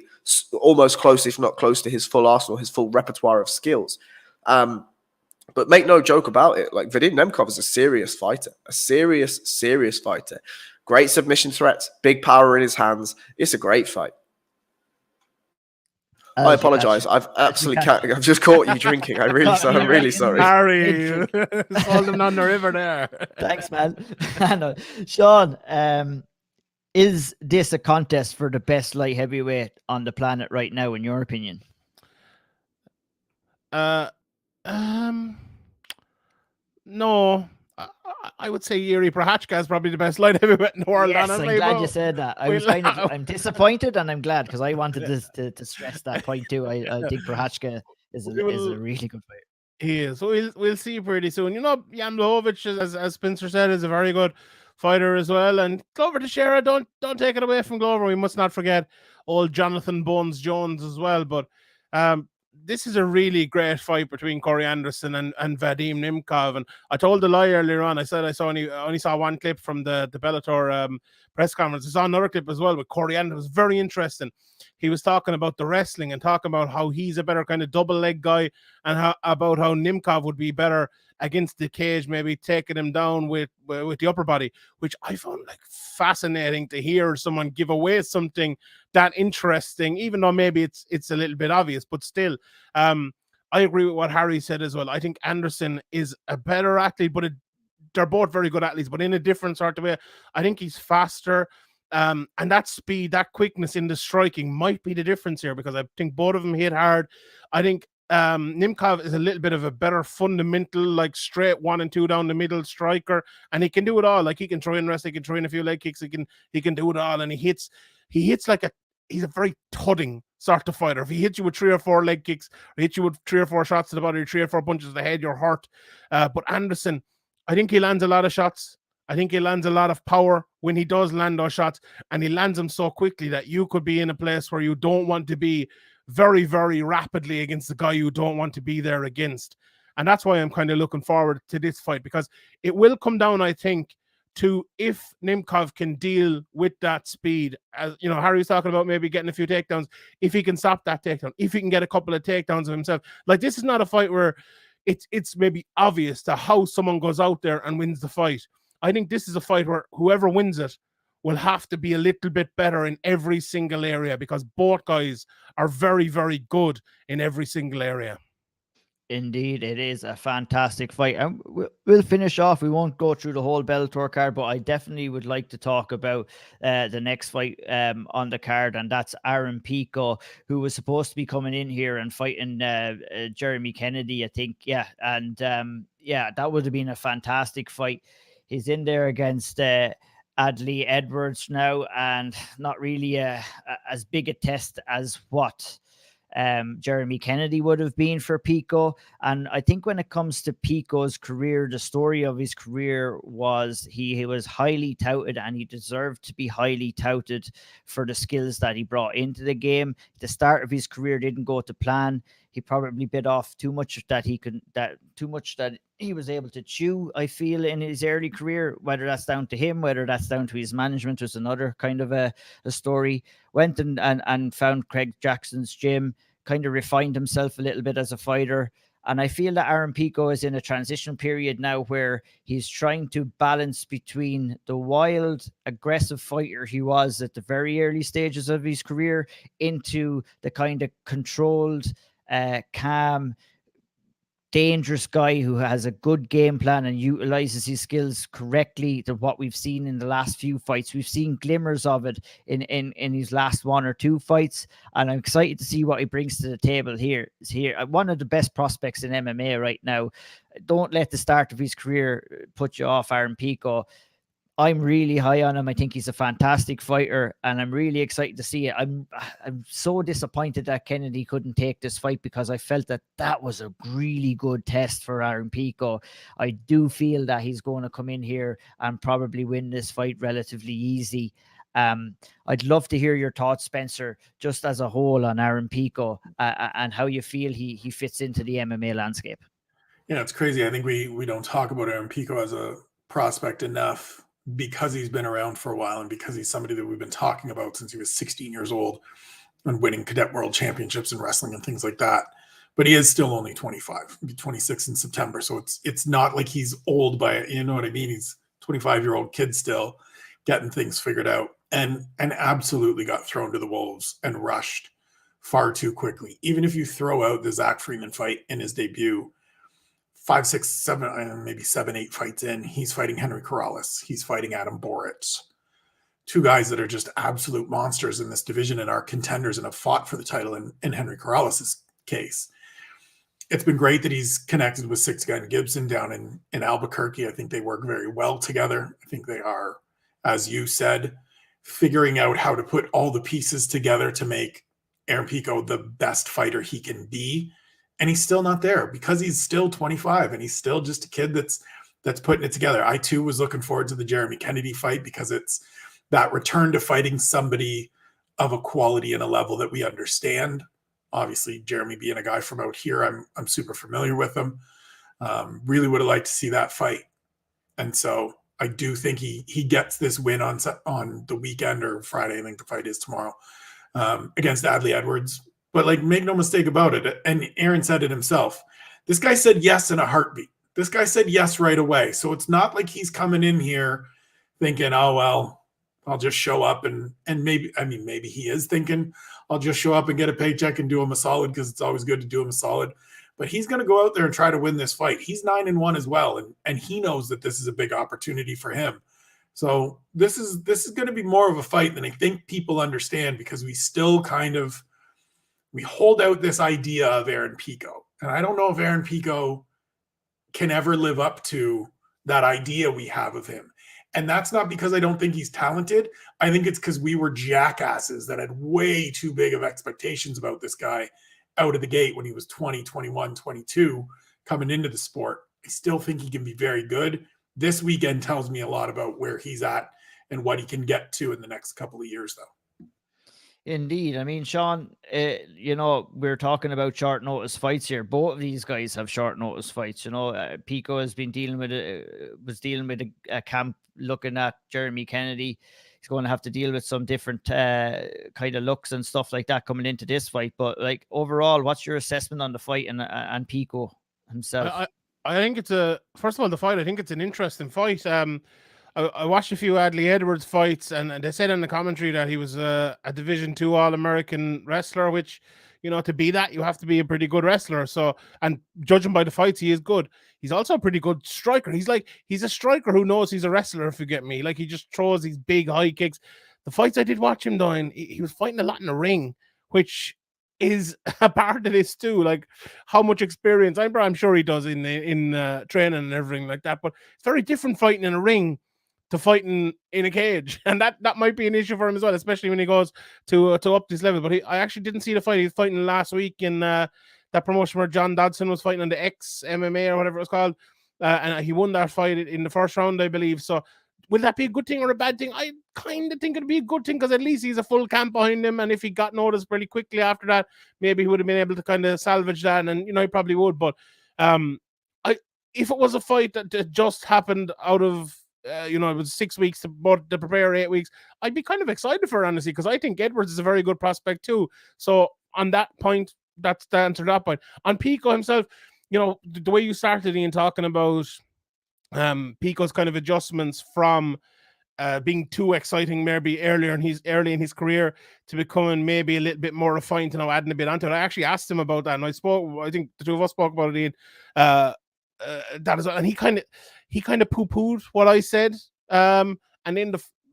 almost close, if not close to his full arsenal, his full repertoire of skills. But make no joke about it. Like, Vadim Nemkoff is a serious fighter, a serious fighter. Great submission threats, big power in his hands. It's a great fight. I apologize. I've just caught you drinking. I'm really sorry. Harry, sold them down the river there. Thanks, man. Sean, is this a contest for the best light heavyweight on the planet right now, in your opinion? No, I would say Yuri Prochazka is probably the best light heavyweight in the world. Yes, honestly, I'm glad you said that. I'm disappointed and I'm glad, because I wanted to stress that point too. I think Prochazka is a really good fighter. He is. So we'll see pretty soon. You know, Jan Blachowicz, as Spencer said, is a very good fighter as well. And Glover Teixeira, don't take it away from Glover. We must not forget old Jonathan Bones Jones as well. But this is a really great fight between Corey Anderson and Vadim Nemkoff. And I told the lie earlier on. I said I only saw one clip from the Bellator press conference. I saw another clip as well with Corey Anderson. It was very interesting. He was talking about the wrestling and talking about how he's a better kind of double leg guy, and about how Nemkoff would be better against the cage, maybe taking him down with the upper body, which I found like fascinating to hear someone give away something that interesting, even though maybe it's a little bit obvious, but still. I agree with what Harry said as well. I think Anderson is a better athlete, but they're both very good athletes, but in a different sort of way. I think he's faster. And that speed, that quickness in the striking might be the difference here, because I think both of them hit hard. I think Nemkoff is a little bit of a better fundamental, like straight 1 and 2 down the middle striker, and he can do it all. Like, he can throw in wrestling, he can throw in a few leg kicks, he can do it all, and he hits like he's a very thudding sort of fighter. If he hits you with 3 or 4 leg kicks, or hits you with 3 or 4 shots to the body, or 3 or 4 punches to the head, you're hurt. But Anderson, I think he lands a lot of shots. I think he lands a lot of power when he does land those shots, and he lands them so quickly that you could be in a place where you don't want to be very, very rapidly against the guy you don't want to be there against. And that's why I'm kind of looking forward to this fight, because it will come down, I think, to if Nemkoff can deal with that speed. As you know, Harry's talking about maybe getting a few takedowns. If he can stop that takedown, if he can get a couple of takedowns of himself. Like, this is not a fight where it's maybe obvious to how someone goes out there and wins the fight. I think this is a fight where whoever wins it will have to be a little bit better in every single area, because both guys are very, very good in every single area. Indeed, it is a fantastic fight. And we'll finish off. We won't go through the whole Bellator card, but I definitely would like to talk about the next fight on the card, and that's Aaron Pico, who was supposed to be coming in here and fighting Jeremy Kennedy, I think. Yeah, and that would have been a fantastic fight. He's in there against Adley Edwards now, and not really as big a test as what Jeremy Kennedy would have been for Pico. And I think when it comes to Pico's career, the story of his career was he was highly touted, and he deserved to be highly touted for the skills that he brought into the game. The start of his career didn't go to plan. He probably bit off too much that he was able to chew, I feel, in his early career. Whether that's down to him, whether that's down to his management, was another kind of a story. Went and found Craig Jackson's gym, kind of refined himself a little bit as a fighter. And I feel that Aaron Pico is in a transition period now where he's trying to balance between the wild, aggressive fighter he was at the very early stages of his career into the kind of controlled, calm, dangerous guy who has a good game plan and utilizes his skills correctly to what we've seen in the last few fights. We've seen glimmers of it in his last 1 or 2 fights, and I'm excited to see what he brings to the table here. One of the best prospects in MMA right now. Don't let the start of his career put you off Aaron Pico. I'm really high on him. I think he's a fantastic fighter, and I'm really excited to see it. I'm so disappointed that Kennedy couldn't take this fight, because I felt that was a really good test for Aaron Pico. I do feel that he's going to come in here and probably win this fight relatively easy. I'd love to hear your thoughts, Spencer, just as a whole on Aaron Pico and how you feel he fits into the MMA landscape. Yeah, it's crazy. I think we don't talk about Aaron Pico as a prospect enough, because he's been around for a while and because he's somebody that we've been talking about since he was 16 years old and winning cadet world championships in wrestling and things like that. But he is still only 25. He'll be 26 in September. So it's not like he's old by, you know what I mean? He's a 25-year-old kid still getting things figured out, and absolutely got thrown to the wolves and rushed far too quickly. Even if you throw out the Zach Freeman fight in his debut, 5, 6, 7, maybe 7, 8 fights in, he's fighting Henry Corrales. He's fighting Adam Boritz. 2 guys that are just absolute monsters in this division and are contenders and have fought for the title in Henry Corrales' case. It's been great that he's connected with Six Gun Gibson down in Albuquerque. I think they work very well together. I think they are, as you said, figuring out how to put all the pieces together to make Aaron Pico the best fighter he can be. And he's still not there because he's still 25 and he's still just a kid that's putting it together. I too was looking forward to the Jeremy Kennedy fight because it's that return to fighting somebody of a quality and a level that we understand. Obviously, Jeremy being a guy from out here, I'm super familiar with him. Really would have liked to see that fight. And so I do think he gets this win on the weekend or Friday. I think the fight is tomorrow against Adley Edwards. But like, make no mistake about it. And Aaron said it himself. This guy said yes in a heartbeat. This guy said yes right away. So it's not like he's coming in here thinking, oh, well, I'll just show up and maybe he is thinking I'll just show up and get a paycheck and do him a solid because it's always good to do him a solid. But he's going to go out there and try to win this fight. He's 9-1 as well. And he knows that this is a big opportunity for him. So this is going to be more of a fight than I think people understand, because we still we hold out this idea of Aaron Pico. And I don't know if Aaron Pico can ever live up to that idea we have of him. And that's not because I don't think he's talented. I think it's because we were jackasses that had way too big of expectations about this guy out of the gate when he was 20, 21, 22 coming into the sport. I still think he can be very good. This weekend tells me a lot about where he's at and what he can get to in the next couple of years, though. Indeed. I mean, Sean, we're talking about short notice fights here. Both of these guys have short notice fights. Pico has been dealing with a camp looking at Jeremy Kennedy. He's going to have to deal with some different kind of looks and stuff like that coming into this fight. But like, overall, what's your assessment on the fight and Pico himself? I think first of all, the fight, I think it's an interesting fight. I watched a few Adley Edwards fights, and they said in the commentary that he was a Division II All-American wrestler, which, to be that, you have to be a pretty good wrestler. So, and judging by the fights, he is good. He's also a pretty good striker. He's a striker who knows he's a wrestler, if you get me. Like, he just throws these big high kicks. The fights I did watch him doing, he was fighting a lot in the ring, which is a part of this too. Like, how much experience, I'm sure he does in training and everything like that, but it's very different fighting in a ring to fighting in a cage, and that might be an issue for him as well, especially when he goes to up this level. But I actually didn't see the fight. He was fighting last week in that promotion where John Dodson was fighting on the X MMA or whatever it was called, and he won that fight in the first round, I believe. So will that be a good thing or a bad thing? I kind of think it'd be a good thing, because at least he's a full camp behind him, and if he got noticed pretty quickly after that, maybe he would have been able to kind of salvage that, and he probably would. But if it was a fight that just happened out of it was 6 weeks to prepare, 8 weeks, I'd be kind of excited for it, honestly, because I think Edwards is a very good prospect too. So on that point, that's the answer to that point. On Pico himself, the way you started, Ian, talking about Pico's kind of adjustments from being too exciting maybe early in his career to becoming maybe a little bit more refined and now adding a bit onto it. I actually asked him about that, and I think the two of us spoke about it, Ian. That is, and he kind of poo-pooed what I said. And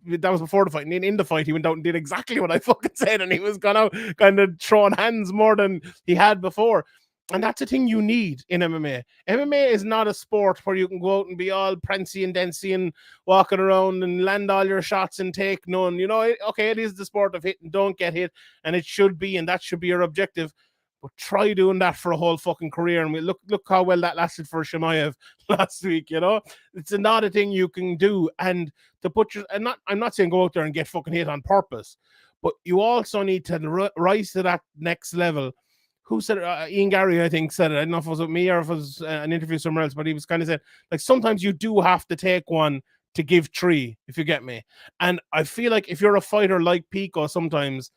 that was before the fight. And in the fight, he went out and did exactly what I fucking said, and he was gone out kind of throwing hands more than he had before. And that's a thing you need in MMA. MMA is not a sport where you can go out and be all prancy and dancy and walking around and land all your shots and take none. You know, okay, it is the sport of hit and don't get hit, and it should be, and that should be your objective. But try doing that for a whole fucking career, and we look how well that lasted for Chimaev last week. You know, it's not a thing you can do. And to put your, I'm not saying go out there and get fucking hit on purpose, but you also need to rise to that next level. Who said it? Ian Gary, I think, said it. I don't know if it was with me or if it was an interview somewhere else, but he was kind of saying, like, sometimes you do have to take one to give three, if you get me. And I feel like if you're a fighter like Pico, sometimes,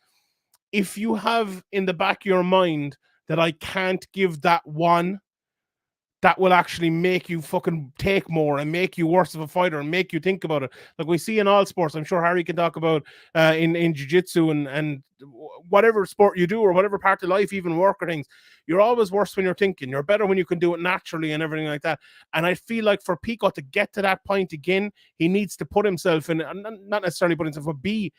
if you have in the back of your mind that I can't give that one, that will actually make you fucking take more and make you worse of a fighter and make you think about it. Like we see in all sports. I'm sure Harry can talk about in jiu-jitsu and whatever sport you do or whatever part of life, even work or things. You're always worse when you're thinking. You're better when you can do it naturally and everything like that. And I feel like for Pico to get to that point again, he needs to put himself in, not necessarily put himself, but be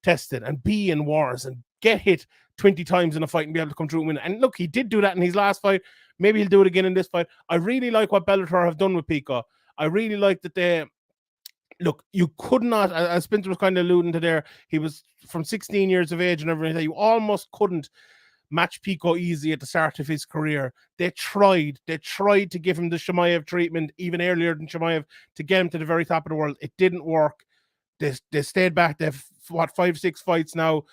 tested and be in wars and get hit 20 times in a fight and be able to come through and win. And look, he did do that in his last fight. Maybe he'll do it again in this fight. I really like what Bellator have done with Pico. I really like that they... Look, you could not, as Spencer was kind of alluding to there, he was from 16 years of age and everything. You almost couldn't match Pico easy at the start of his career. They tried to give him the Chimaev treatment even earlier than Chimaev to get him to the very top of the world. It didn't work. They stayed back. They've, 5-6 fights now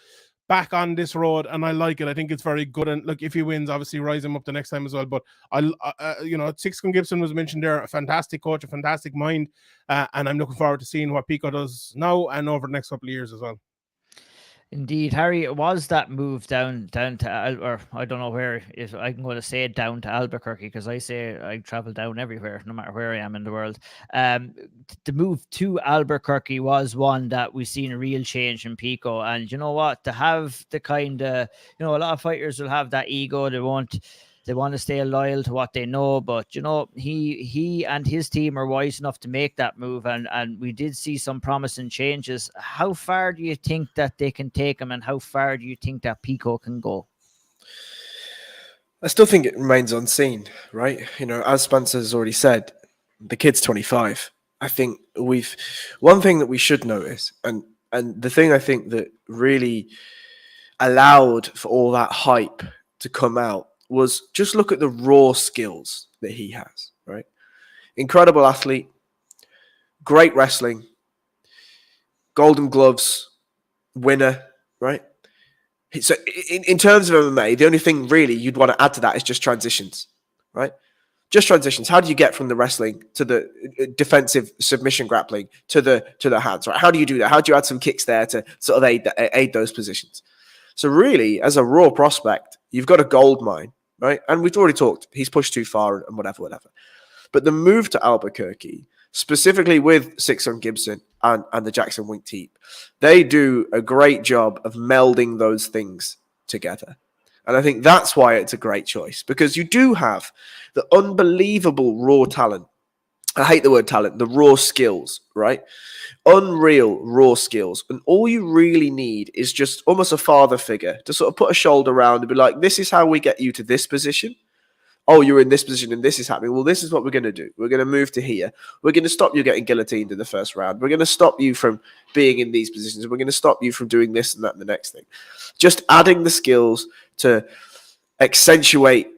back on this road, and I like it. I think it's very good. And look, if he wins, obviously rise him up the next time as well. But Sixcombe Gibson was mentioned there, a fantastic coach, a fantastic mind, and I'm looking forward to seeing what Pico does now and over the next couple of years as well. Indeed, Harry, it was that move down to, or I don't know where, if I'm going to say down to Albuquerque, because I say I travel down everywhere, no matter where I am in the world. The move to Albuquerque was one that we've seen a real change in Pico. And you know what? To have the kind of, a lot of fighters will have that ego. They want to stay loyal to what they know, but he and his team are wise enough to make that move, and we did see some promising changes. How far do you think that they can take him, and how far do you think that Pico can go? I still think it remains unseen, right? As Spencer's already said, the kid's 25. I think one thing that we should notice, and the thing I think that really allowed for all that hype to come out, was just look at the raw skills that he has, right? Incredible athlete, great wrestling, Golden Gloves winner, right? So in terms of MMA, the only thing really you'd want to add to that is just transitions, right? Just transitions. How do you get from the wrestling to the defensive submission grappling to the hands, right? How do you do that? How do you add some kicks there to sort of aid those positions? So really, as a raw prospect, you've got a gold mine, right? And we've already talked, he's pushed too far and whatever. But the move to Albuquerque, specifically with Sixon Gibson and the Jackson Wink team, they do a great job of melding those things together. And I think that's why it's a great choice, because you do have the unbelievable raw talent. I hate the word talent, the raw skills, right? Unreal raw skills. And all you really need is just almost a father figure to sort of put a shoulder around and be like, this is how we get you to this position. Oh, you're in this position and this is happening. Well, this is what we're going to do. We're going to move to here. We're going to stop you getting guillotined in the first round. We're going to stop you from being in these positions. We're going to stop you from doing this and that and the next thing. Just adding the skills to accentuate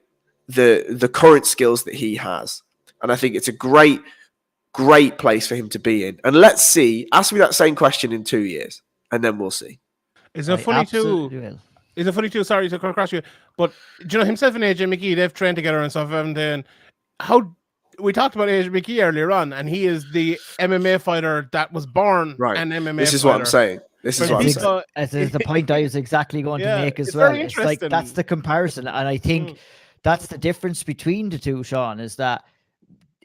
the current skills that he has. And I think it's a great place for him to be in. And let's see, ask me that same question in 2 years, and then we'll see. Is it funny too? Is it funny too? Sorry to cross you, but himself and AJ McKee, they've trained together and stuff. And how we talked about AJ McKee earlier on, and he is the MMA fighter that was born an MMA. This is fighter. what I'm saying. This is what I'm saying. This is the point I was exactly going to make as well. It's like that's the comparison, and I think that's the difference between the two, Sean, is that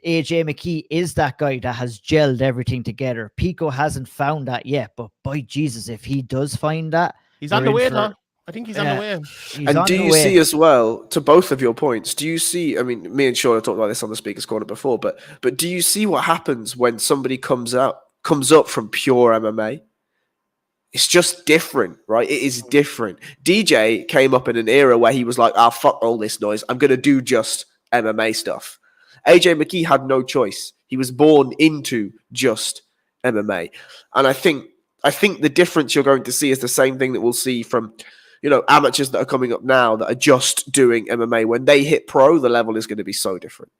AJ McKee is that guy that has gelled everything together. Pico hasn't found that yet, but by Jesus, if he does find that, He's on the we're way, in for- though. I think he's on the way. he's And on do the you way. see as well, to both of your points, do you see, I mean, me and Sean have talked about this on the Speaker's Corner before, but do you see what happens when somebody comes up from pure MMA? It's just different, right? It is different. DJ came up in an era where he was like, fuck all this noise. I'm going to do just MMA stuff. AJ McKee had no choice. He was born into just MMA. And I think the difference you're going to see is the same thing that we'll see from, amateurs that are coming up now that are just doing MMA. When they hit pro, the level is going to be so different.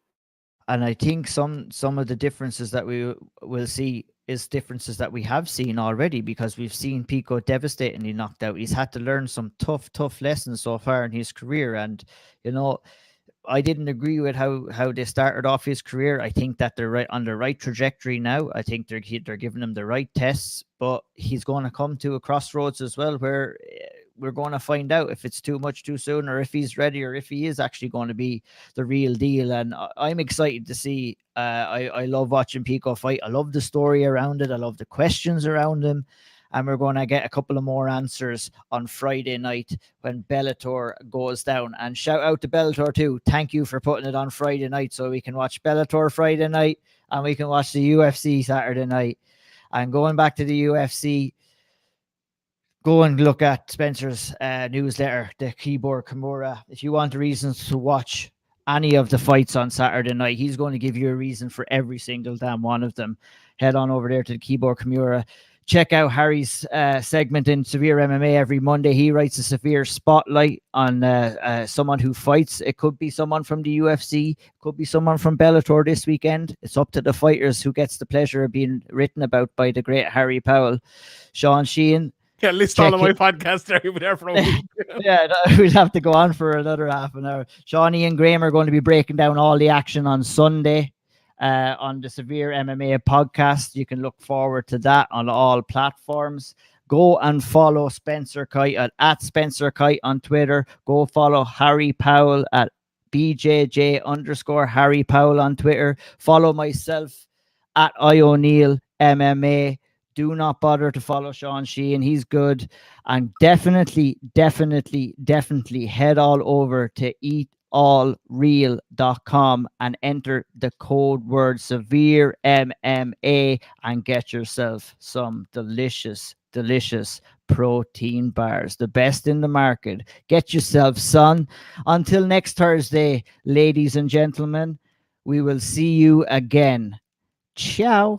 And I think some of the differences that we will see is differences that we have seen already, because we've seen Pico devastatingly knocked out. He's had to learn some tough lessons so far in his career. And, I didn't agree with how they started off his career. I think that they're on the right trajectory now. I think they're giving him the right tests, but he's going to come to a crossroads as well where we're going to find out if it's too much too soon, or if he's ready, or if he is actually going to be the real deal. And I'm excited to see. I love watching Pico fight. I love the story around it. I love the questions around him. And we're going to get a couple of more answers on Friday night when Bellator goes down. And shout out to Bellator too. Thank you for putting it on Friday night so we can watch Bellator Friday night and we can watch the UFC Saturday night. And going back to the UFC, go and look at Spencer's newsletter, the Keyboard Kimura. If you want reasons to watch any of the fights on Saturday night, he's going to give you a reason for every single damn one of them. Head on over there to the Keyboard Kimura. Check out Harry's segment in Severe MMA every Monday. He writes a severe spotlight on someone who fights. It could be someone from the UFC, could be someone from Bellator this weekend. It's up to the fighters who gets the pleasure of being written about by the great Harry Powell. Sean Sheehan. Yeah, list all of my podcasts there. You'll be there for a week. Yeah, we'll have to go on for another half an hour. Sean, Ian Graham are going to be breaking down all the action on Sunday. On the Severe MMA podcast. You can look forward to that on all platforms. Go and follow Spencer Kyte at Spencer Kyte on Twitter. Go follow Harry Powell at BJJ_Harry Powell on Twitter. Follow myself at I O'Neill MMA. Do not bother to follow Sean Sheehan. He's good. And definitely head all over to eatallreal.com and enter the code word Severe MMA and get yourself some delicious protein bars, the best in the market. Get yourself some. Until next Thursday, ladies and gentlemen, we will see you again. Ciao.